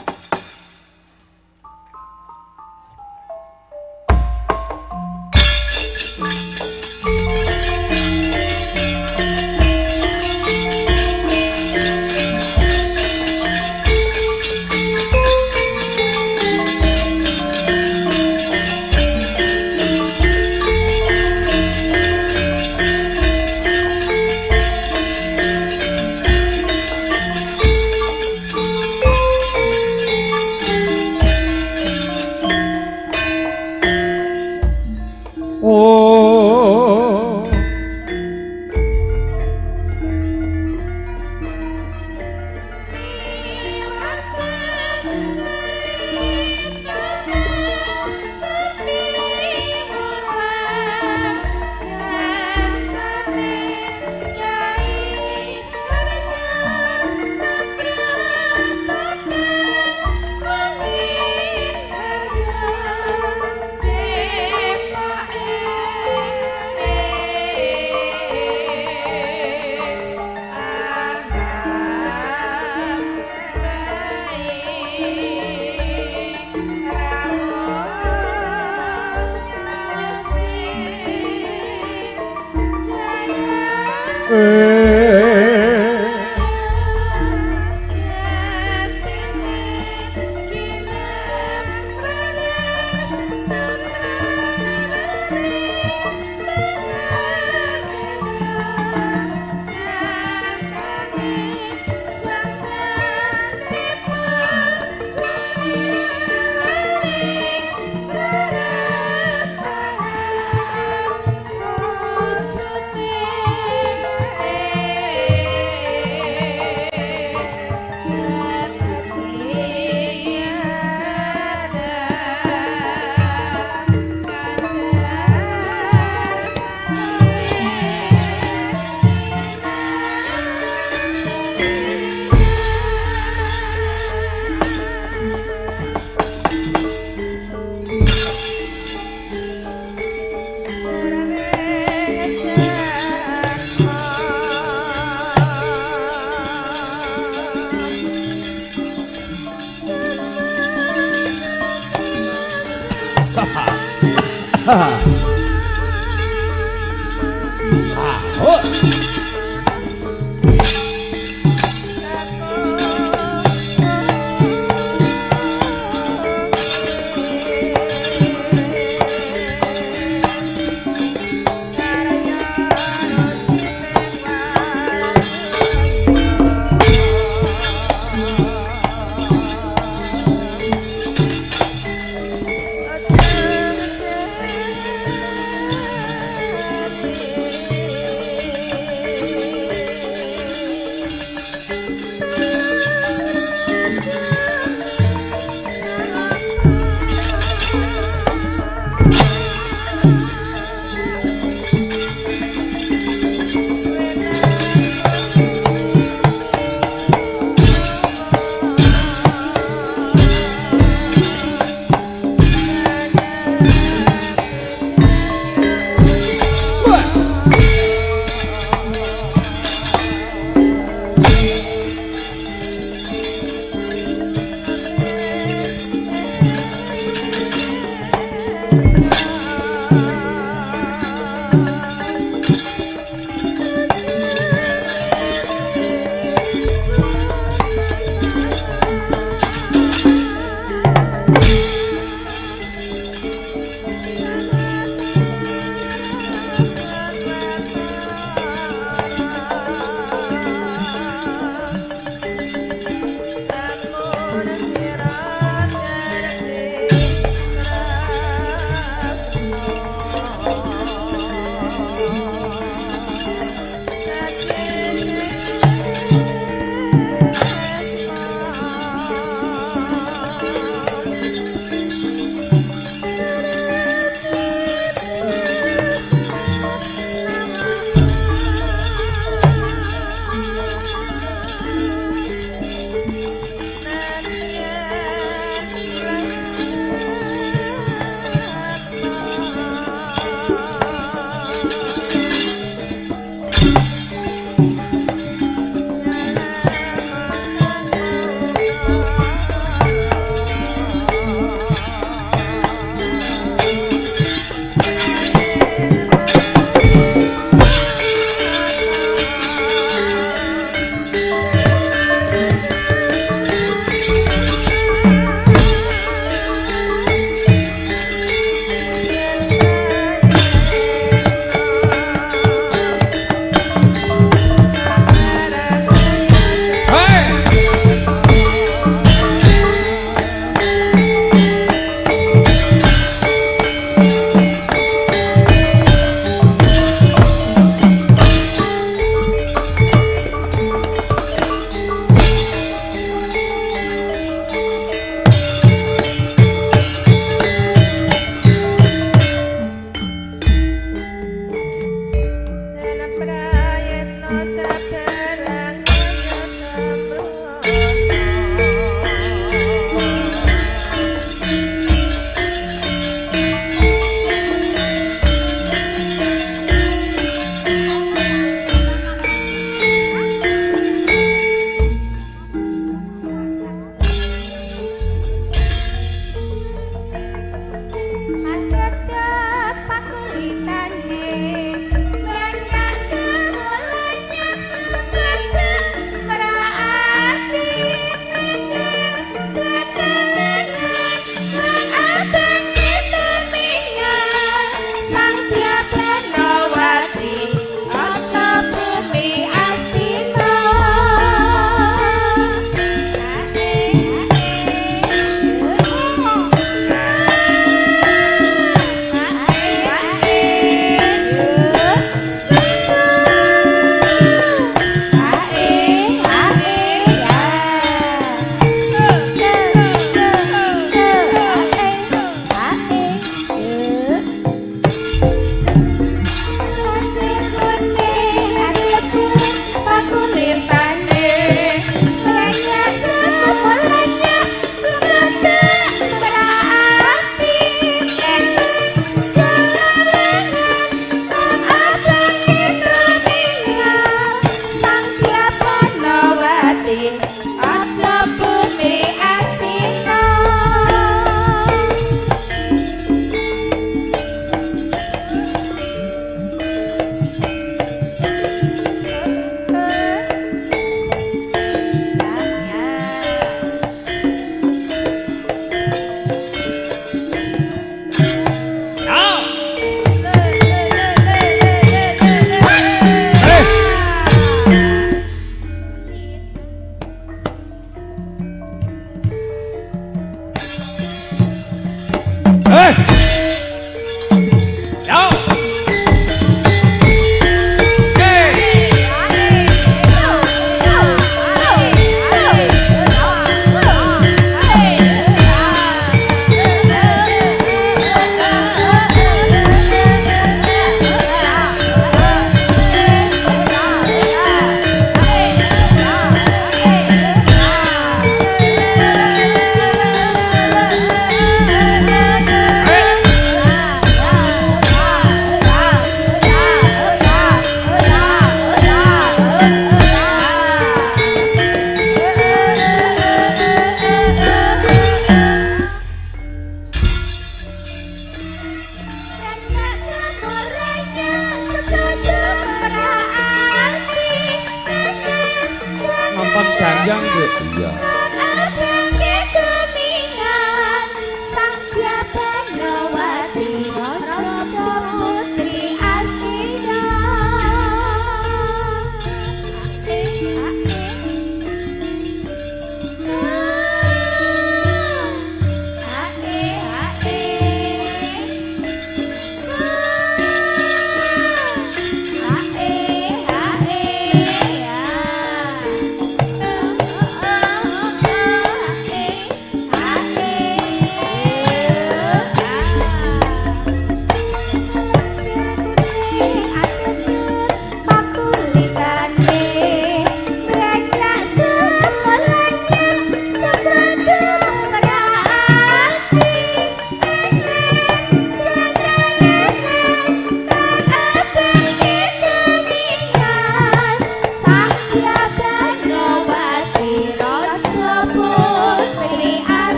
panjang Dek. Iya.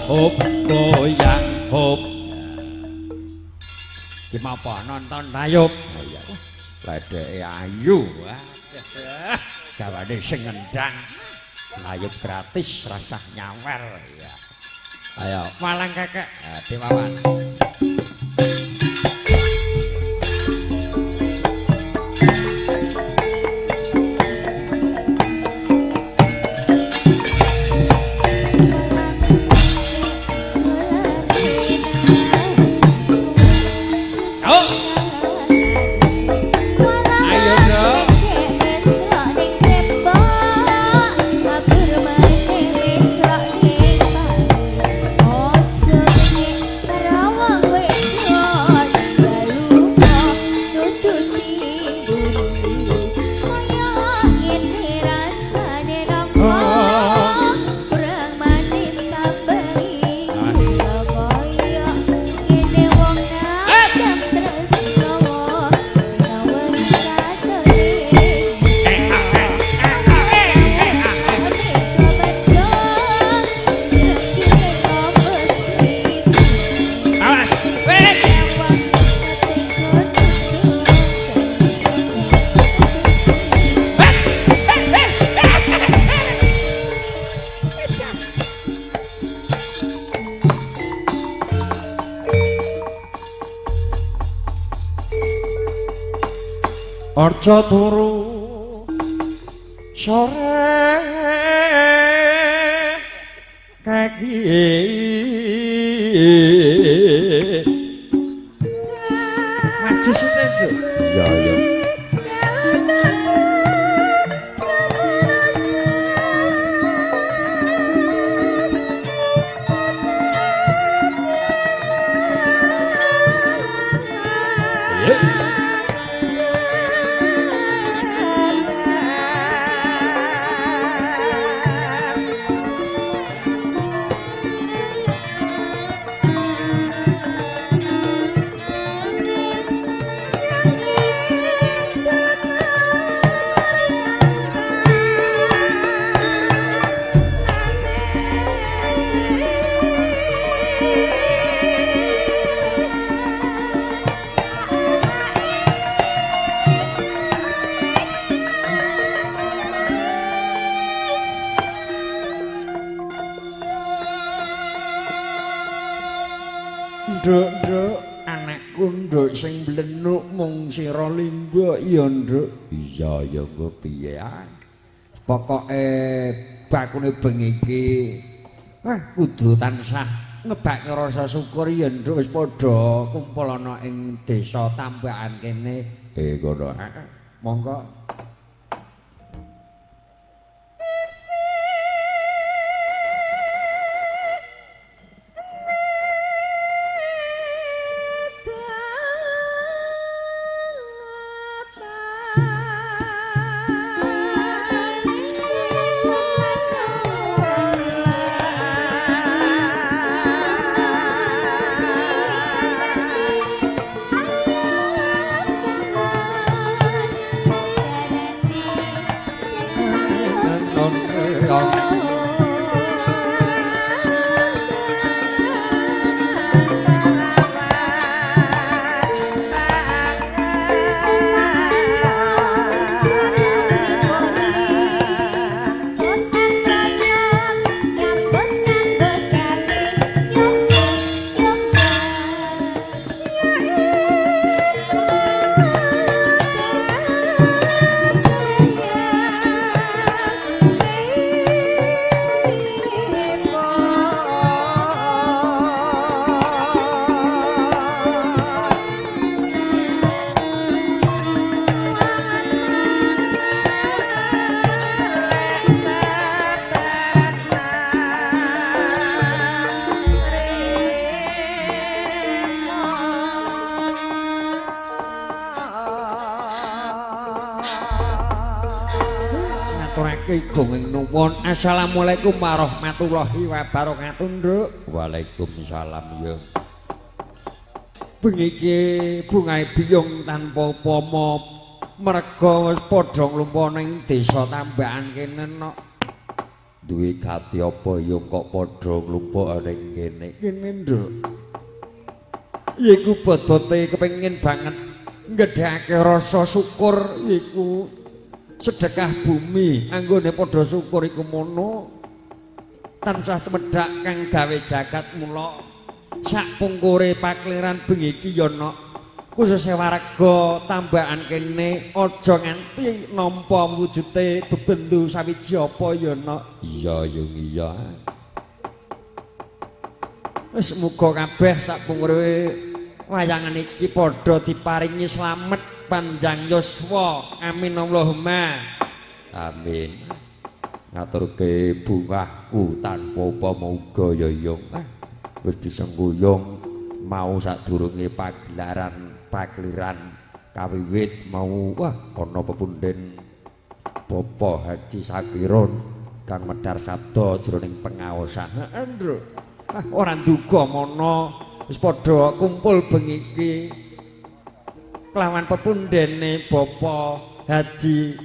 hop goyang hop. Ki apa nonton rayup. Iya. Ledeke ayu. Gawane sing ngendang. Rayup gratis rasah nyawer ya. Ayo malang kakek. Dewawan. Rawa Aja turu sore kaki maju sithik Nduk. Iya iya. Nduk, anakku nduk sing blenuk mung sira lingga iya nduk. Iya ya engko piye ae. Pokoke bakune bengi iki kudu tansah ngebake rasa syukur ya nduk wis padha kumpul ana ing desa Tambakan kene. Ngono. Monggo. Gongeng nuwun. Assalamualaikum warahmatullahi wabarakatuh, Nduk. Waalaikumsalam ya. Bengi iki bungahe biyung tanpa upama merga wis padha nglumpuk ning desa Tambakan kene nok. Duwe gati apa ya kok padha nglumpuk ning kene. Kene, Nduk. Iku bobote kepengin banget ngedhake rasa syukur iku sedekah bumi anggone padha syukur iku mono tansah temedhak kang gawe jagat mula sak pungkure pakliran bengi iki ya nok khusus warga Tambakan kene aja nganti nampa wujude bebendu sawiji apa ya nok. Iya yung iya. Wis muga kabeh sak pungkure wayangan iki padha diparingi slamet panjang yuswa. Amin Allahumma amin. Ngaturke bungahku tanpa upama uga ya yung wis disengguyung mau sadurunge pakliran kawiwit mau ana pepunden Bapak Haji Sakiron kang medhar sabda jroning pengaosan. Nduk ora nduga mono wis padha kumpul bengi iki kelawan pepundene Bapak Haji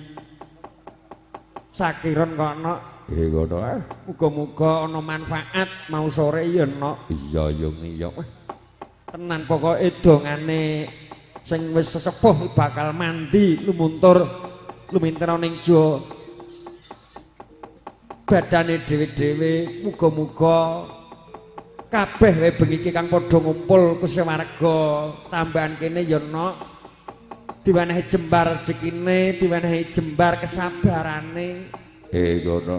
Sakiron kono. Ngono muga-muga ana manfaat mau sore ya nok. Iya yung iya. Tenan pokoke dongane sing wis sesepuh bakal mandi lumuntur lumintir ning jo badane dhewe-dhewe muga-muga kabeh wae bengi iki kang padha ngumpul kusewarga Tambakan kene ya nok diwenehi jembar rezekine, diwenehi jembar kesabarane. Ngono.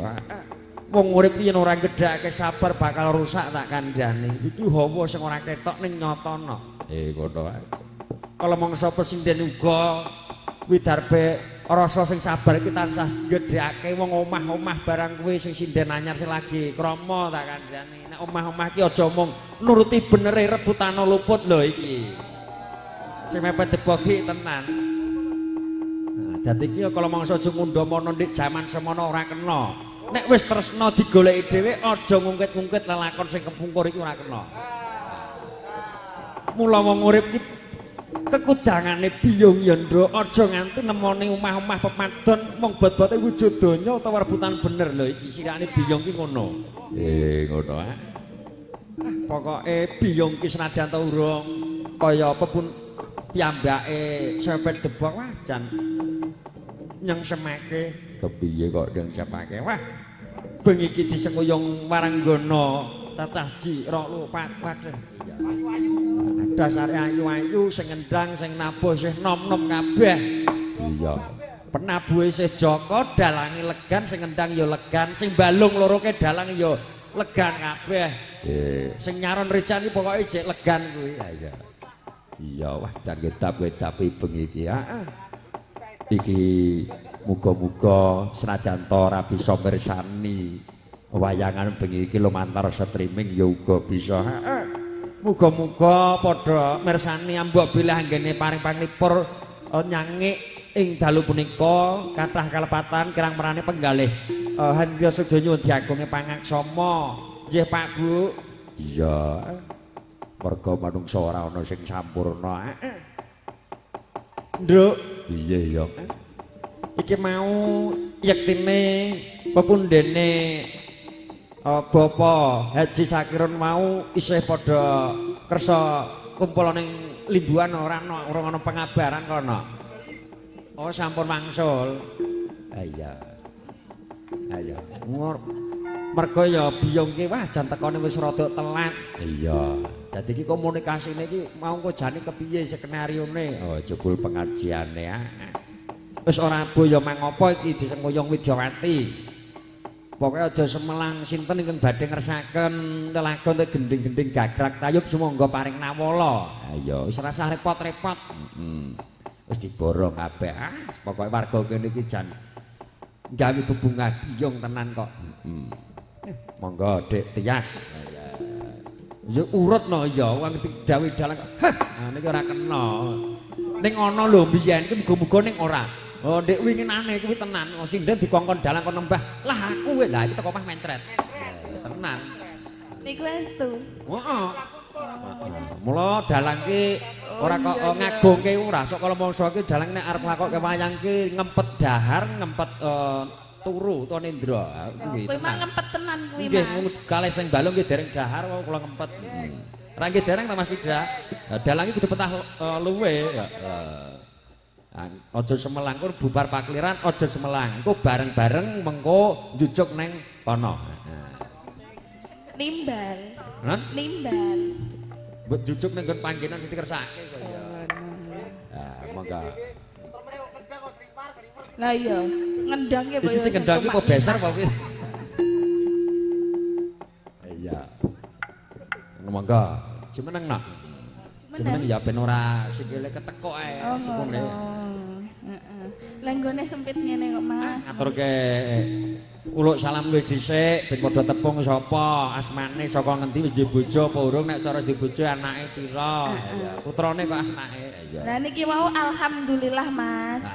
Wong urip yen ora gedhake sabar bakal rusak tak kandhani. Iki hawa sing ora ketok ning nyatana. Ngono ae. Kala mangsa pesinden uga widarbe rasa sing sabar iki tansah gedhake wong omah-omah barang kuwi sing sinden anyar sing lagi krama tak kandhani. Nek omah-omah ki aja mung nuruti benere rebutan luput lho iki. Sing mepet debogi tenan. Nah, dadi iki kala mangsa aja ngundha-mono ndik jaman semono ora kena. Nek wis tresna digoleki dhewe aja ngungkit-ngungkit lelakon sing kepungkur iki ora kena. Mula wong urip iki kekudangane biyung ya nduk aja nganti nemoni omah-omah pemadon mung bot-bote wujud donya utawa rebutan bener lho iki sirane biyung ki ngono. Ngono ah. Pokoke biyung ki senajan ta urung kaya apa pun piyambake sepet debok wah jan nyengsemake kepiye kok nyengsemake wah bengi iki disengkuyung waranggana cacah ji rok lupat waduh dasare ayu-ayu sing ngendang sing nabuh sing nom-nom kabeh iya penabuhe sih Joko dalange legan sing ngendang ya legan sing balung loroke dalang ya legan kabeh sing nyaron recan iki pokoke jek legan kuwi iya iya wah jan gedap-gedap bengi iki iki muga-muga senajan to ora bisa mirsani wayangan bengi iki lumantar streaming ya uga bisa muga-muga padha mirsani ambok bilih anggene paring-panglipur nyangik ing dalu punika kathah kalepatan kirang-merane penggalih handya sedaya diagunge pangaksama nggih Pak Bu iya merga manungsa ora ana sing sampurna Nduk piye ya iki mau yektine pepundhene Bapak Haji Sakirun mau isih padha kersa kumpul ning limbuhan ora ana pengabaran kono. Oh sampun wangsul. Iya. Ayo. Mergo ya biyung ki wah jan tekone wis rada telat. Iya. Dadi iki komunikasine iki mau kok jane kepiye skenarione. Oh jebul pengajiane wis ora boyo mangopo iki disengkuyung Widyawati. Pokoknya aja semelang sinten ingkang badhe ngersaken lelagon te gending-gending gagrak tayub sumangga paring nawala. Ayo wis rasah repot-repot. Wis diborong kabeh. Pokoke warga kene iki jan gawe bebungah biyung tenan kok. Monggo Dik Tias. Ya urut no ya wong dawuh dalang. Hah, niki ora kena. Ning ana lho biyen iki muga-muga ning ora. Oh ndek winginane kuwi tenan, sinden dikongkon dalang kon nembah. Lah aku kowe lah iki teko omah mencret. Tenan. Niku estu. Heeh. Mula dalang ki ora kok ngagungke ora sok kala mangsa ki dalang nek arep nglakokke wayang ki ngempet dahar, ngempet turu utawa nindra kuwi. Kowe mah ngempet tenan kuwi, Mas. Nggih, kalih sing balung ki dereng dahar wae kula ngempet. Ora nggih dereng ta Mas Wida. Dalang ki kudu petah luwe. Aja semelang kur bubar pakliran aja semelang engko bareng-bareng mengko njujuk neng kono nimbal nimbal mbok njujuk neng panggenan sing dikersake kok ya monggo lah iya ngendang ki iki sing ngendang ki kok beser kok kuwi iya monggo jumeneng nak jumeneng ya ben ora sikile ketekok ae sepune lenggone sempit ngene kok Mas. Aturke uluk salam luwih dhisik ben padha tepung sapa, asmane saka ngendi wis duwe bojo apa urung nek cara duwe bojo anake pira. Putrane kok anake. Lah niki mau alhamdulillah Mas.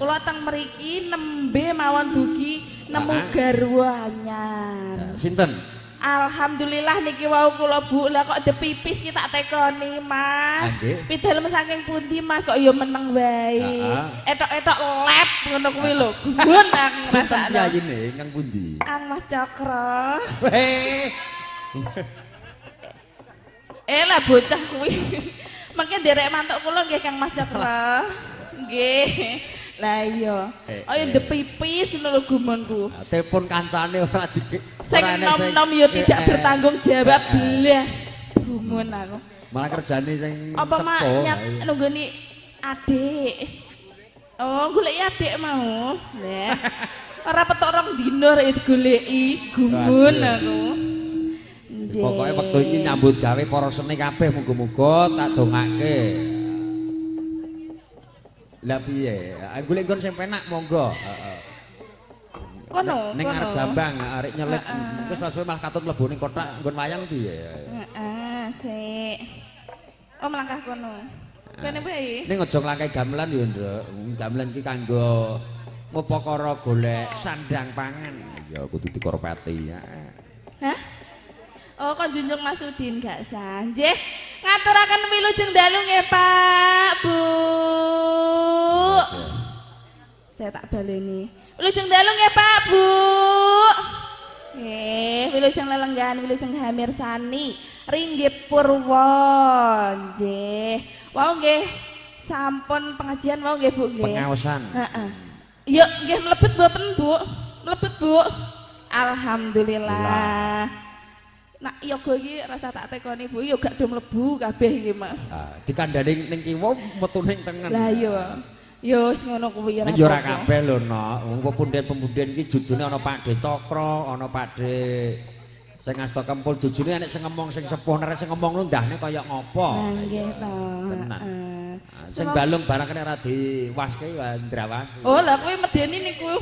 Kula teng mriki nembe mawon dugi nemu garwa anyar. Sinten? Alhamdulillah niki wau kula Bu lah kok depipis ki tak tekoni Mas. Pidalem saking pundi Mas kok ya meneng wae. Etok-etok lep ngono kuwi lho. Gun aku Mas. Sinten yayine kang pundi? Kang Mas Cokro. Lah bocah kuwi. Mengke nderek mantuk kula nggih Kang Mas Cokro. Nggih. Lah iya. Ayo depipis lho gumonku. Telepon kancane ora dik. Sing nom-nom ya tidak bertanggung jawab blas. Gumun aku. Malah kerjane sing apa mak nunggoni adik. Oh, goleki adik mau. Lah. Ora petok rong dino rek digoleki, gumun aku. Nggih. Pokoke wektu iki nyambut gawe para seni kabeh muga-muga tak dongake. Lah piye? Golek nggon sing penak monggo. Heeh. Kono. Ning arep gambang arek nyelip wis suwe malah katut mlebu ning kotak nggon wayang piye? Heeh, sik. Oh melangkah kono. Kene bae. Ning aja nglangkai gamelan yo, Nduk. Gamelan iki kanggo ngupakara golek sandang pangan. Ya kudu dikorpati ya. Hah? Oh, kon Junjung Mas Udin gak sah. Nggih, ngaturaken wilujeng dalu nggih, Pak, Bu. Saya tak baleni. Wilujeng dalu nggih, Pak, Bu. Nggih, wilujeng lelenggan, wilujeng hamirsani, ringgit purwa. Nggih. Wau nggih, sampun pengajian wau nggih, Bu nggih. Pengaosan. Heeh. Yuk, nggih mlebet mboten, Bu? Mlebet, Bu. Alhamdulillah. Nak yoga iki rasa tak tekoni Bu, yo gak do mlebu kabeh iki, Mas. Ah, dikandani ning kiwa metu ning tengen. Lah iya. Yo wis ngono kuwi ning yo ora kabeh lho, Nok. Wong pepunden-pepunden iki jujune ana Pakde Cokro, ana Pakde sing asta kempul jujune enek sing ngomong sing sepuh nek sing ngomong lu ndahne kaya ngopo. Lah nggih to. Tenan. Sing balung barang kene ora diwaske ya ndrawasi. Oh, lah kuwi medeni niku.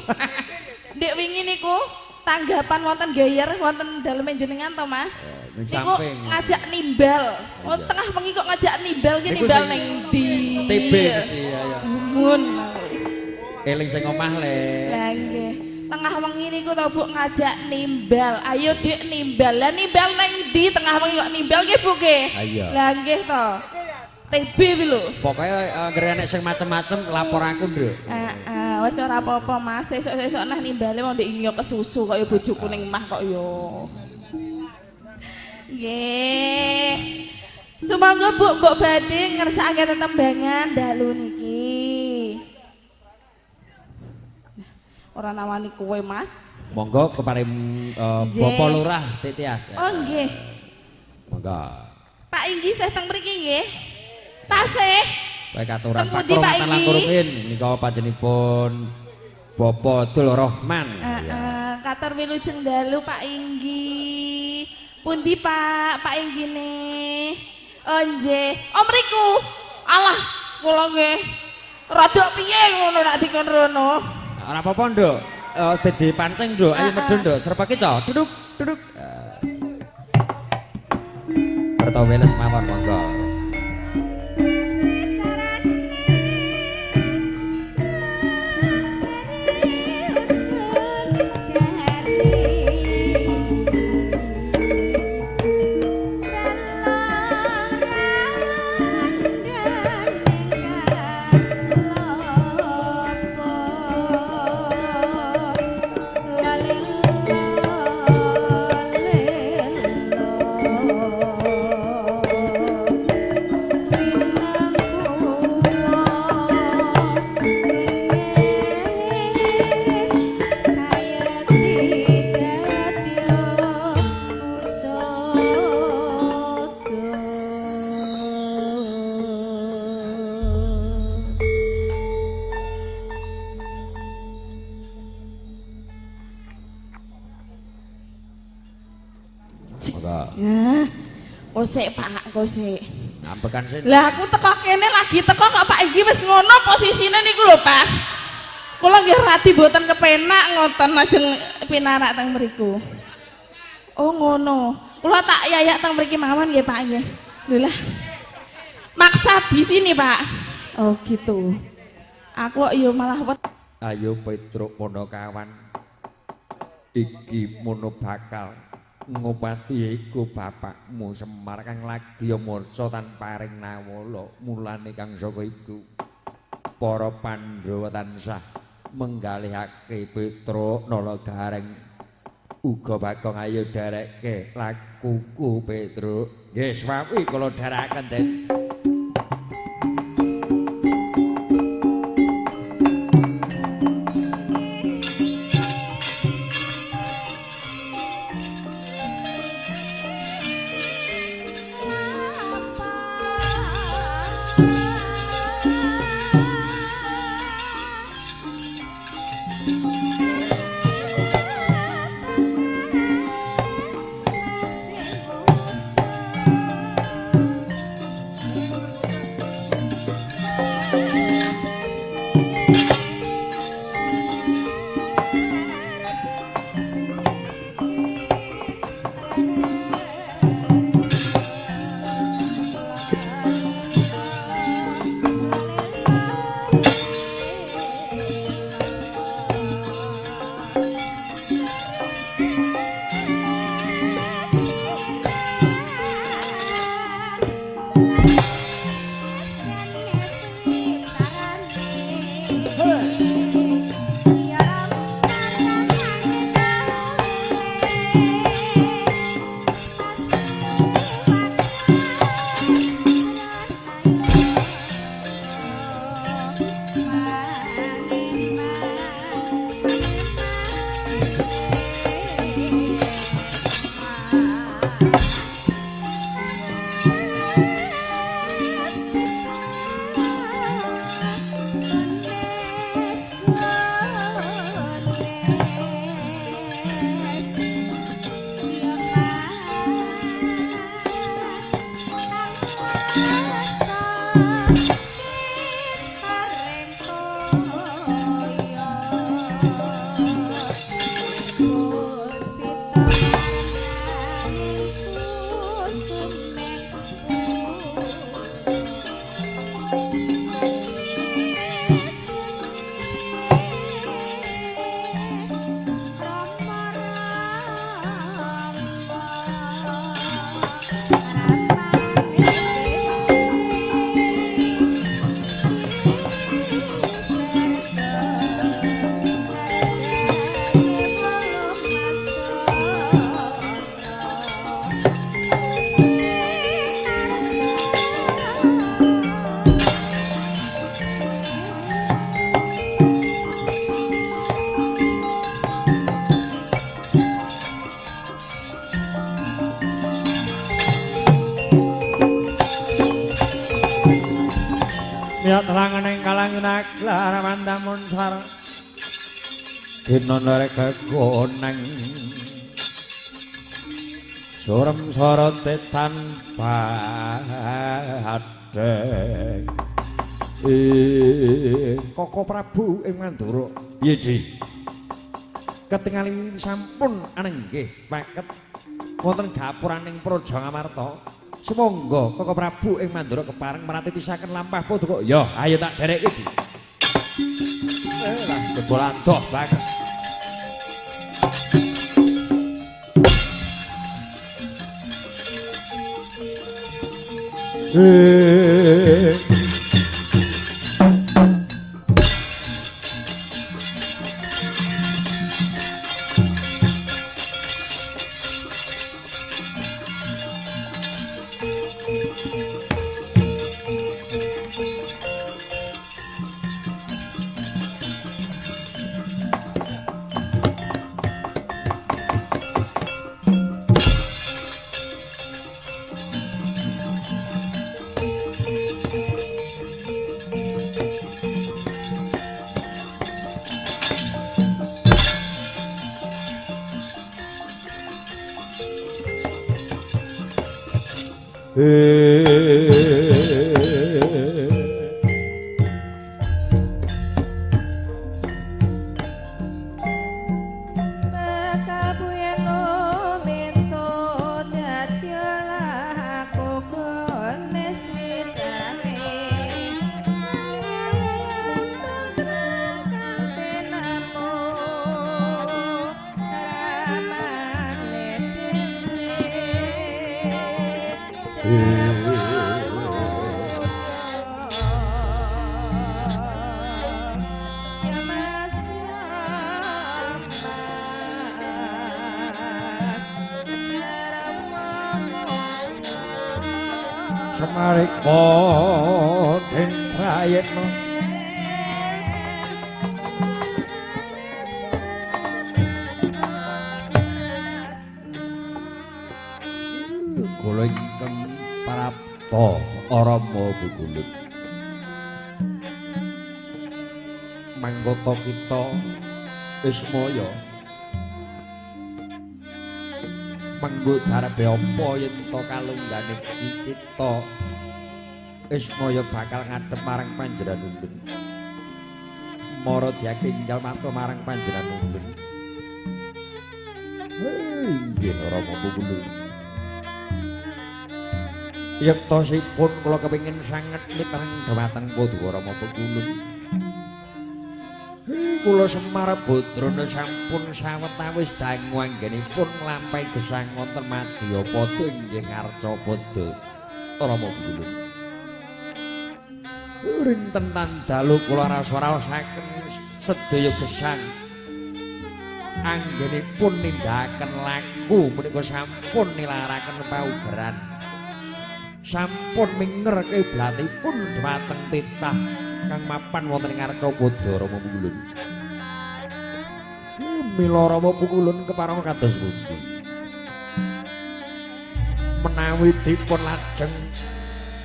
Ndek wingi niku tanggapan wonten geyer wonten daleme jenengan to, Mas? Niku ngajak nimbal. Oh, tengah wengi kok ngajak nimbal ki nimbal ning ndi? TB mesti ya ya. Gumun. Eling sing omah le. Lah nggih. Tengah wengi niku to Bu ngajak nimbal. Ayo Dik nimbal. Lah nimbal ning ndi tengah wengi kok nimbal nggih Bu nggih? Lah nggih to. TB kuwi lho. Pokoke anggere enek sing macem-macem lapor aku, Nduk. Wis ora apa-apa Mas, sesuk-sesuk nah nimbale wong ndek inyo kesusu kaya bojoku ning mah kok yo. Nggih. Sumangga Bu mbok badhe ngersakake tetembangan dalu niki. Ora nawani kowe Mas. Monggo keparing Bapak Lurah Titias. Oh nggih. Monggo. Pak Inggi sih teng mriki nggih. Tasih. Baik aturan Teng Pak pundi, Pak Kron Rukin nika panjenipun Bapak Dul Rahman. Katur wilujeng dalu Pak Inggi. Pundi Pak Inggine? Oh nggih. Oh mriku. Alah, kula nggih. Rada piye ngono nek dikon rono. Ora apa-apa, Nduk. Dadi pancing, Nduk. Ayo medun, Nduk. Serepake, Cok. Duduk, duduk. Bertau weles mawon monggo. Kosek Pak, kosek. Ngambekan sih. Lah aku teko kene lagi teko kok Pak Inggi wis ngono posisine niku lho Pak. Kula nggih rati mboten kepenak ngoten ajeng pinarak teng mriku. Oh ngono. Kula tak yayak teng mriki mawon nggih Pak nggih. Lho lah. Maksa di sini Pak. Oh gitu. Aku kok yo malah Ayo Petruk Pondokawan. Iki mono bakal ngobati iku bapakmu Semar kang lagi mursa tanpa ring nawala mulane kang saka iku para Pandhawa tansah menggalihake Petruk Nalagareng uga bakal ayo derekke lakuku Petruk nggih swawi kula dherekaken Den. Ya telangan ing kalangan aglar pandamun sareng dina narek kekoneng surem sorote tanpa hadeng Koko Prabu ing Mandura piye Di ketingali sampun anenggih paket wonten gapuraning Praja Ngamarta sumangga Koko Prabu ing Mandura kepareng maratitisaken lampah paduka ya ayo tak dereki Di lah kebolan doh banget Semarik poten prayekno kula ingkang prapta Rama Bukulut manggota kita Ismaya menggut harepe apa yen to kalunggane kita Ismaya bakal ngadhep marang Panjenengan mara diakinjal mantu marang Panjenengan inggih Rama Bukulut yektosipun kula kepengin sanget miteng dhumateng Paduka Rama Bukulut kula Semar Badrana sampun sawetawis dangu anggenipun nglampahi gesang wonten Madyapada inggih ngarca pada Rama Bukulut rinten tandalu kula raos-raosaken sedaya gesang anggenipun nindakaken laku menika sampun nilaraken paugeran sampun minger kiblatipun dhumateng titah kang mapan wonten ing Arcapada Rama Bukulut mila Rama Bukulut kepareng kados pundi menawi dipun lajeng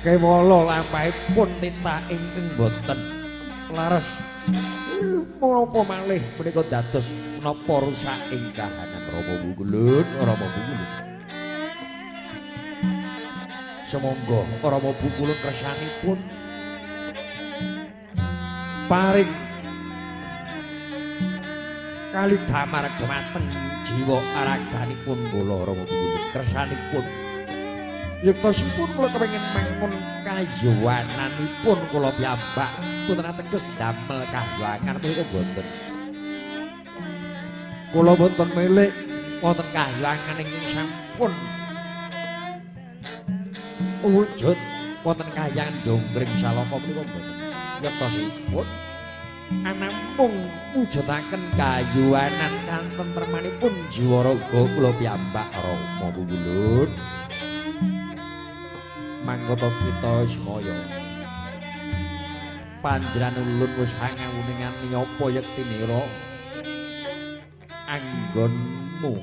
kewala lampahipun titah ingkang boten laras menapa malih menika dados menapa rusak ing kahanan Rama Bukulut Rama Bukulut semonggo Rama Bukulut kersanipun paring kali damar dhumateng jiwa araganipun kula Rama Bukulut kersanipun yektosipun kula kepengin mangun kayuwananipun kula piyambak boten ateges damel kahyangan menika boten kula boten milik wonten kahyangan ingkang sampun wujud wonten kahyangan jonggring salaka menika boten yektosipun anamung wujudaken kayuwanan kanten termanipun jiwa raga kula piyambak Rama Bukulut manggota kita semaya panjenengan ulun wis ngawuningan nyapa yektinira anggonmu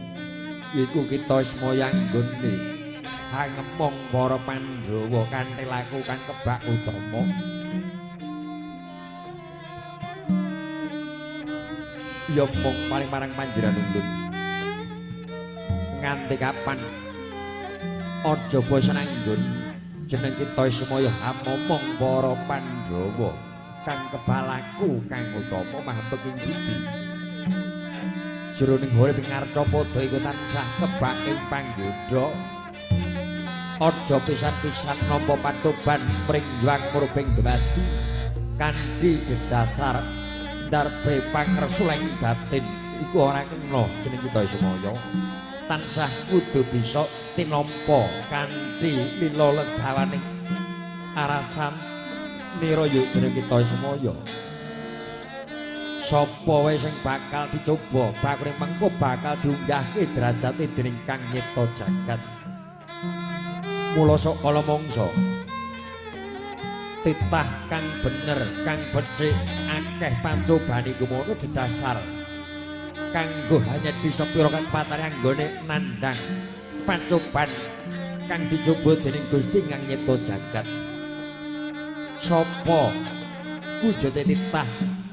iku kita semaya anggone hangemong para Pandhawa kanthi laku kang kebak utama ya mung paling marang panjenengan ulun. Nganti kapan aja bosan anggon jeneng kita semaya hamomong para Pandhawa kang kepalaku kang utama mahapek ing budi. Jroning urip ing Arcapada iku tansah kebak ing panggoda. Aja pisan-pisan nampa pacoban pringwang murbing dumadi kanthi dedasar darbe pangresuling batin iku ora kena jeneng kita semaya. Tansah kudu bisa tinampa kanthi lila legawaning arasan niraya jeneng kita semaya. Sapa wae sing bakal dicoba bakune mengko bakal diunggahke derajate dening Kang Nyipta jagat. Mula sok kala mangsa titah kang bener kang becik akeh pancobane kumono dedasar kanggo hanya disepiraken patane anggone nandhang pacoban kang dicoba dening Gusti Kang Nyipta jagat. Sapa wujude titah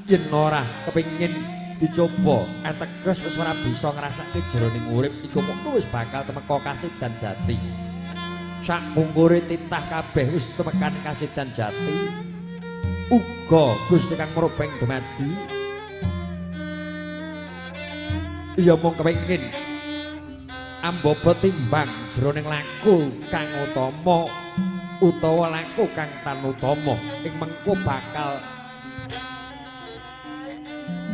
yen ora kepengin dicoba ateges wis ora bisa ngrasake jroning urip iku mung wis bakal temeka kasidan jati. Sak pungkure titah kabeh wis temekan kasidan jati. Uga Gusti Kang Murbeng dumadi iya mung kepengin ambaba timbang jroning laku kang utama utawa laku kang tan utama ing mengko bakal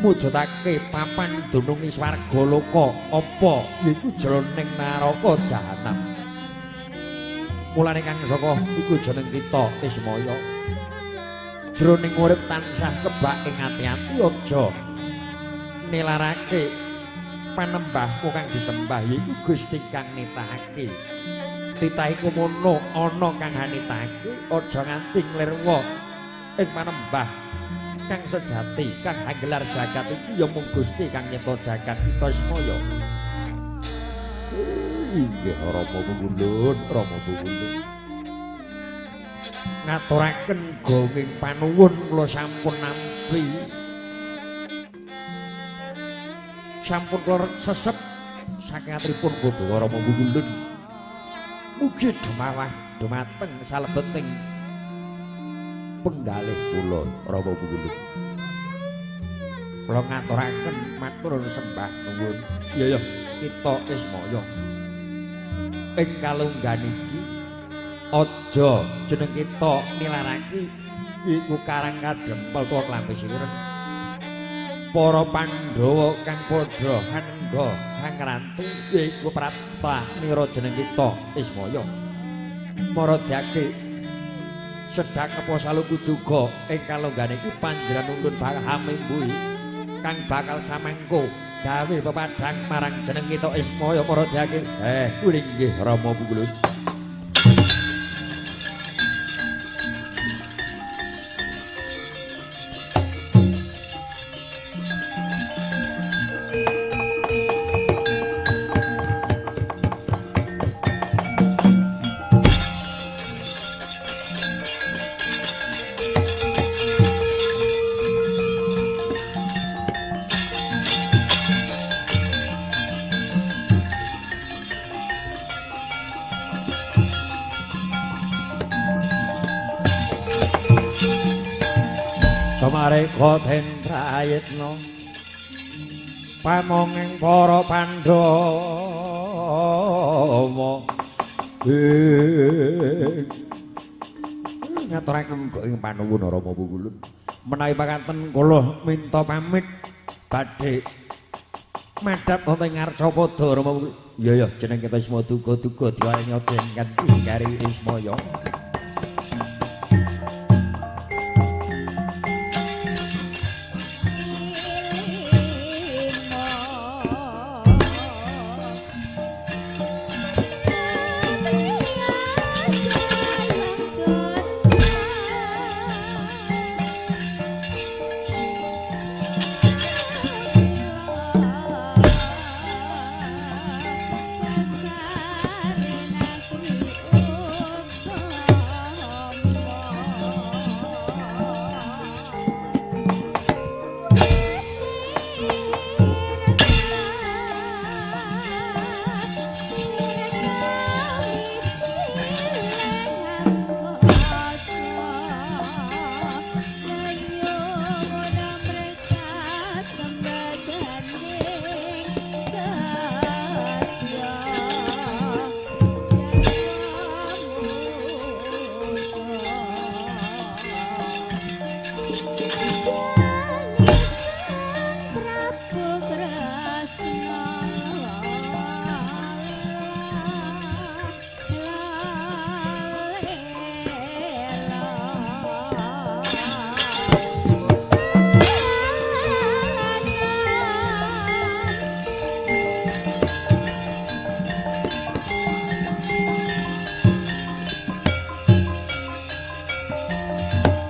mujudake papan dunungi swarga loka apa yaiku jroning naraka jahanam. Mulane kang saka iku jeneng kita Ismaya. Jroning urip tansah kebak ing ati-ati aja nilarake panembahmu kang disembah yaiku Gusti kang nitahake. Titah iku mono ana kang hanitahake aja nganti nglirwa ing panembah kang sejati kang anggelar jagat iki ya mung Gusti Kang Nyipta jagat kita semaya. Inggih Rama Bungulun, Rama Bungulun. Ngaturaken gonging panuwun kula sampun nampi. Sampun kula sesep saking atripun Bathara Rama Bungulun. Mugi dumawah dumateng salebeting penggalih kula Rama Bungulun. Kula ngaturaken matur sembah nuwun. Ya kita Ismaya. Ing kalunggan iki aja jeneng kita nilarake iku karang kadempel tuwa klambi sireng. Para Pandhawa kang padha hanengga hangrantu iku pratah nira jeneng kita Ismaya. Maradhyake sedhak apa saluku juga ing kalunggan iki panjenengan nuntun bakal hamimbuhi kang bakal samengko gawe pepadhang marang jeneng kita Ismaya maradhyake. Kuwi nggih Rama Bungulun. Samareka den prayitna pamonging para Pandhawa ngaturaken ing panuwun Rama Bungulun menawi makaten kula minta pamit badhe madhap wonten ing Arcapada Rama Bungulun. Ya jeneng kita Isma duga-duga diwaringi den kanthi kari Ismaya.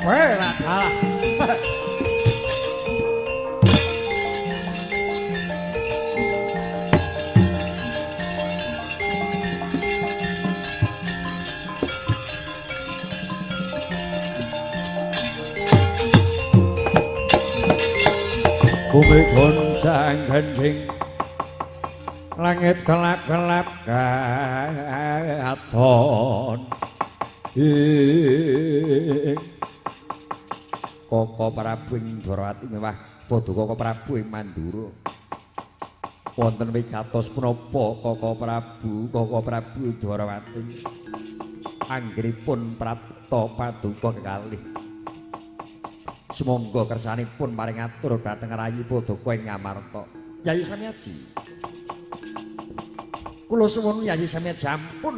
Kowe ra salah. Bumi goncang kencing, langit gelap-gelap katon. Koko Prabu ing Dwarawati mewah padha Koko Prabu ing Mandura. Wonten wigatos punapa Koko Prabu Dwarawati anggenipun prapta paduka kekalih. Sumangga kersanipun maring atur dhateng rayi Padaka ing Ngamarta. Yayi Samyaji. Kula suwun Yayi Samyaji ampun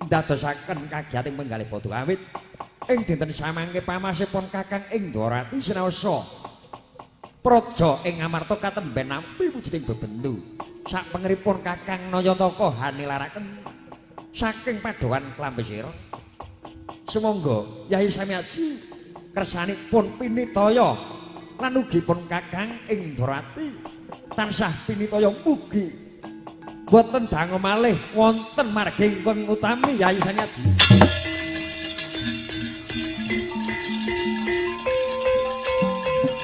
ndadosaken kagiyating penggalih Padaka awit ing dinten samangke pamasipun Kakang ing Dwarawati sinaosa praja ing Ngamarta katemben nampi wujuding bebendu. Sapengeripun Kakang Nayataka hanilaraken saking padowan klambi sira. Sumangga Yayi Samyaji kersanipun pinitaya lan ugi pun Kakang ing Dwarawati tansah pinitaya mugi boten dangu malih wonten margi ingkang utami Yayi Samyaji.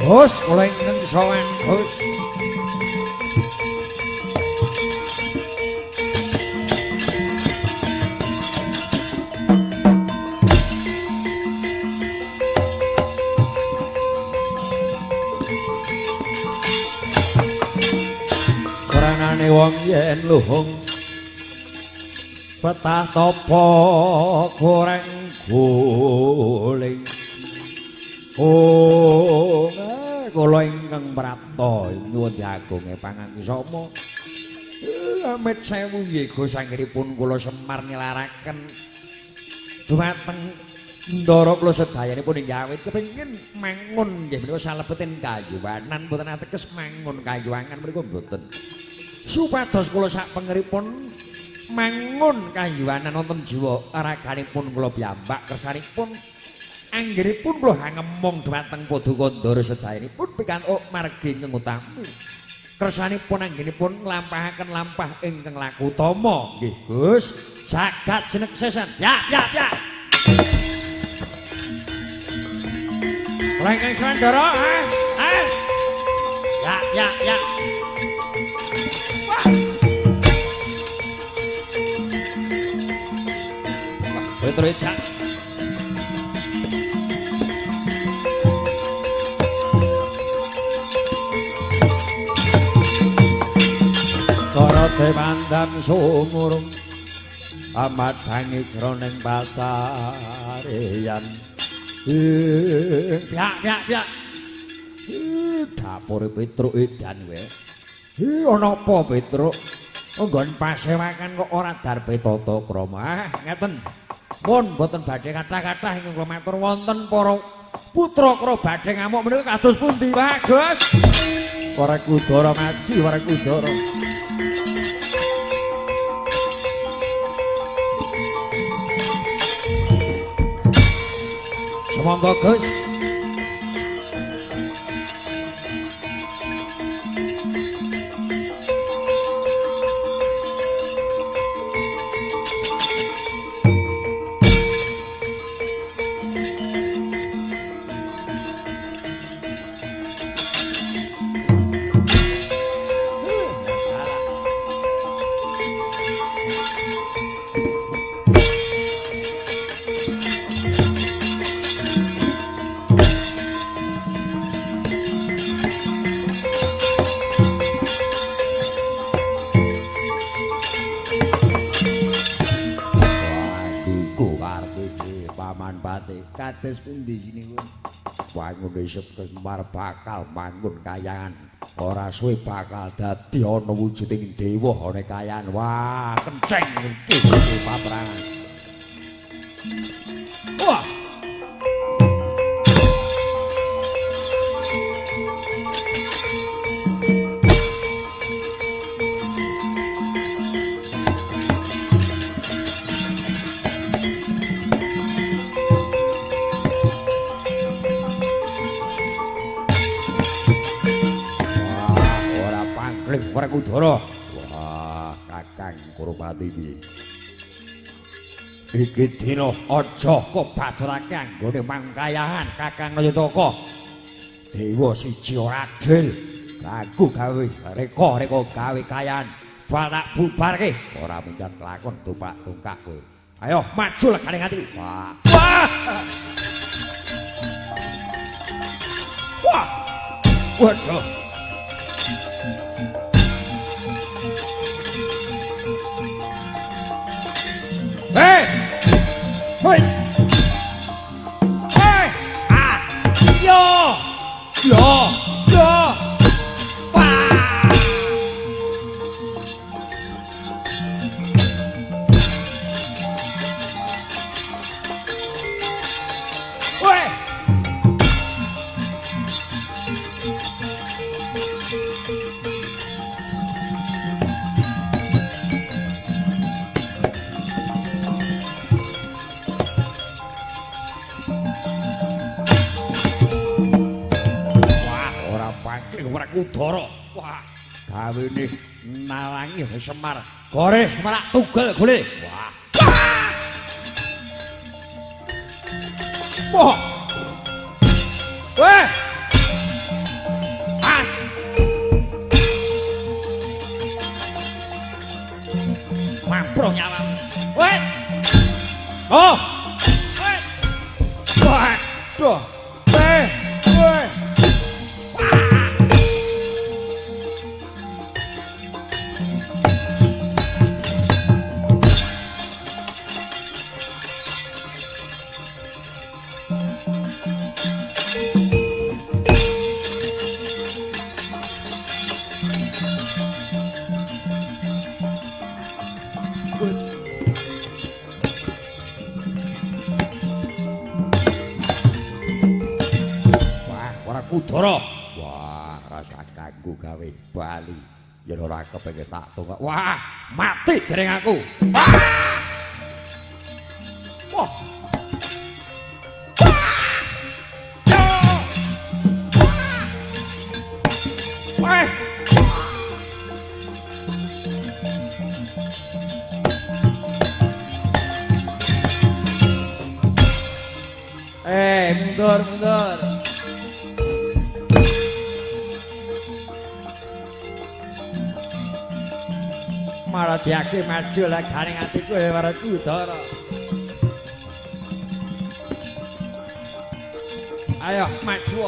Gus kula ingkang sowan Gus. Wong yen luhung petah topo goreng guling kula ingkang prapta nyuwun diagunge pangangisama amit sewu nggih Gus anggenipun kula Semar nilaraken dhumateng ndara kula sedayanipun ing awit kepengin mangun nggih menika salebeting kayuwanan mboten ateges mangun kayuwangan menika mboten. Supados kula sapengeripun mangun kayuwanan wonten jiwa raganipun kula piyambak kersanipun anggenipun kula ngemong dhumateng Padaka ndara sedayanipun pikantuk margi ingkang utami. Kersanipun anggenipun nglampahaken lampah ingkang laku utama nggih Gus jagat sineksesan. Ya. Lengkeng Sandara as. Ya. Betul. Sorot mandang sumurung amat tangi jroning pasareyan. Piak. Dapure Petruk edan wae. Ana apa Petruk? Nggon pasewakan kok ora darbe tata krama. Ngeten. Pun boten badhe kathah-kathah ingkang kula matur wonten para putra kra badhe ngamuk menika kados pundi wae, Gus? Para Kudara maji, para Kudara. Semangga Gus. Kados pundi niku? Wangun isep Semar bakal mangun kayangan. Ora suwe bakal dadi ana wujuding dewa ana kayangan. Wah, kenceng iki paprangan. Wah. Werkudara. Wah, Kakang Kurupati piye? Iki dina aja kebajorake anggone mangkayahan Kakang Nayataka. Dewa siji ora adil. Aku gawe reka gawe kayahan. Balak bubarke ora muncat lakon tupak tungkak kowe. Ayo maju legane ati. Wah. Wah. Wah. Waduh. Hei. Hei. Hei. Ah. Yo. Yo. Yo. Wah. Woi. Werkudara. Wah, gawene nalangi Semar. Gore Semar tugel gole. Wah. Wah. Weh. As. Mampro nyawamu. Weh. Oh. Weh. Wah. Duh. Weh. Weh. Werkudara. Wah, rasa kanggo gawe bali. Yen ora kepengin tak tungkak. Wah, mati dereng aku. Wah. Wah. Wah. Mundur. Malah diake maju legane nganti kowe Werkudara. Ayo maju.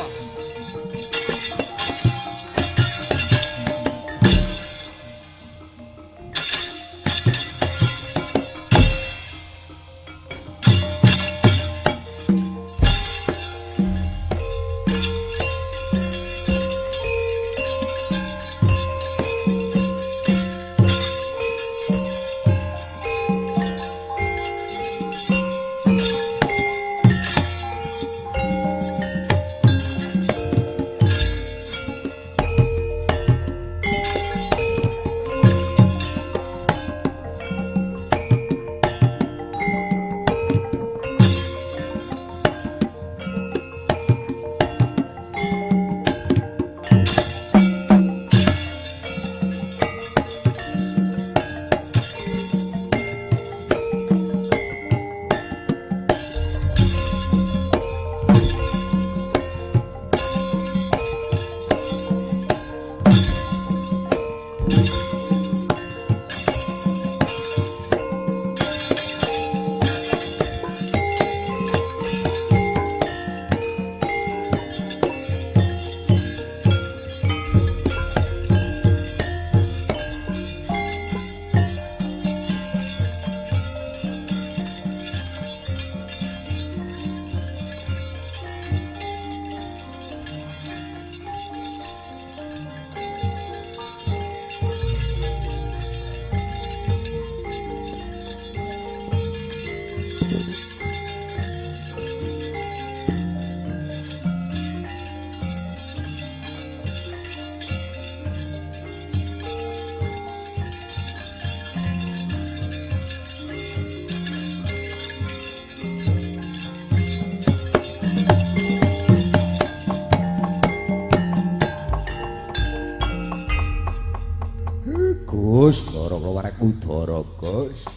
udara Gus.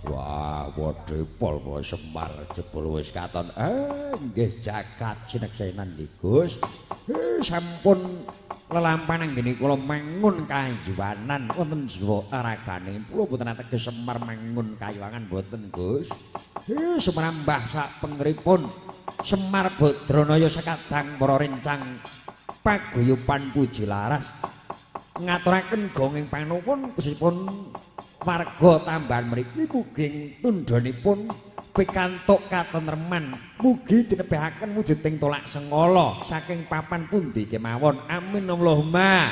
Wah, wedhe Polwo Semar jebul wis katon. Nggih jagat sineksenan nggih Gus. Sampun lelampahan nggene kula mangun kajiwanan wonten jiwa aragane. Kula boten ateges Semar mangun kayiwangan boten Gus. Semrambah sak pengripun Semar Badranaya sekadang para rencang paguyuban puji laras ngaturaken gonging panuwun kusipun warga tambahan mriki mugi tundhonipun pikantuk katentreman mugi dinebahaken wujuding tolak sengala saking papan pundi kemawon amin Allahumma.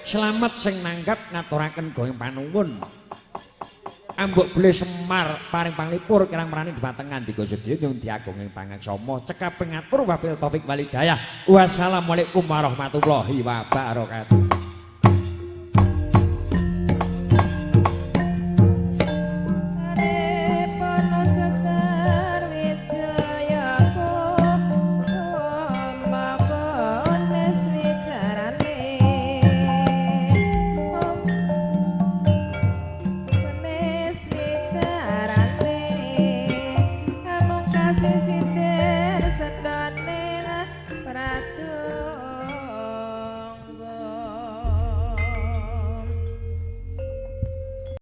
Selamat sing nanggap ngaturaken gonging panuwun ambok beli Semar paring panglipur kirang merani dhumateng ngandika sedaya nyuwun diagunging pangaksama cekap ngatur wafil taufik walhidayah. Wassalamualaikum warahmatullahi wabarakatuh. Sisi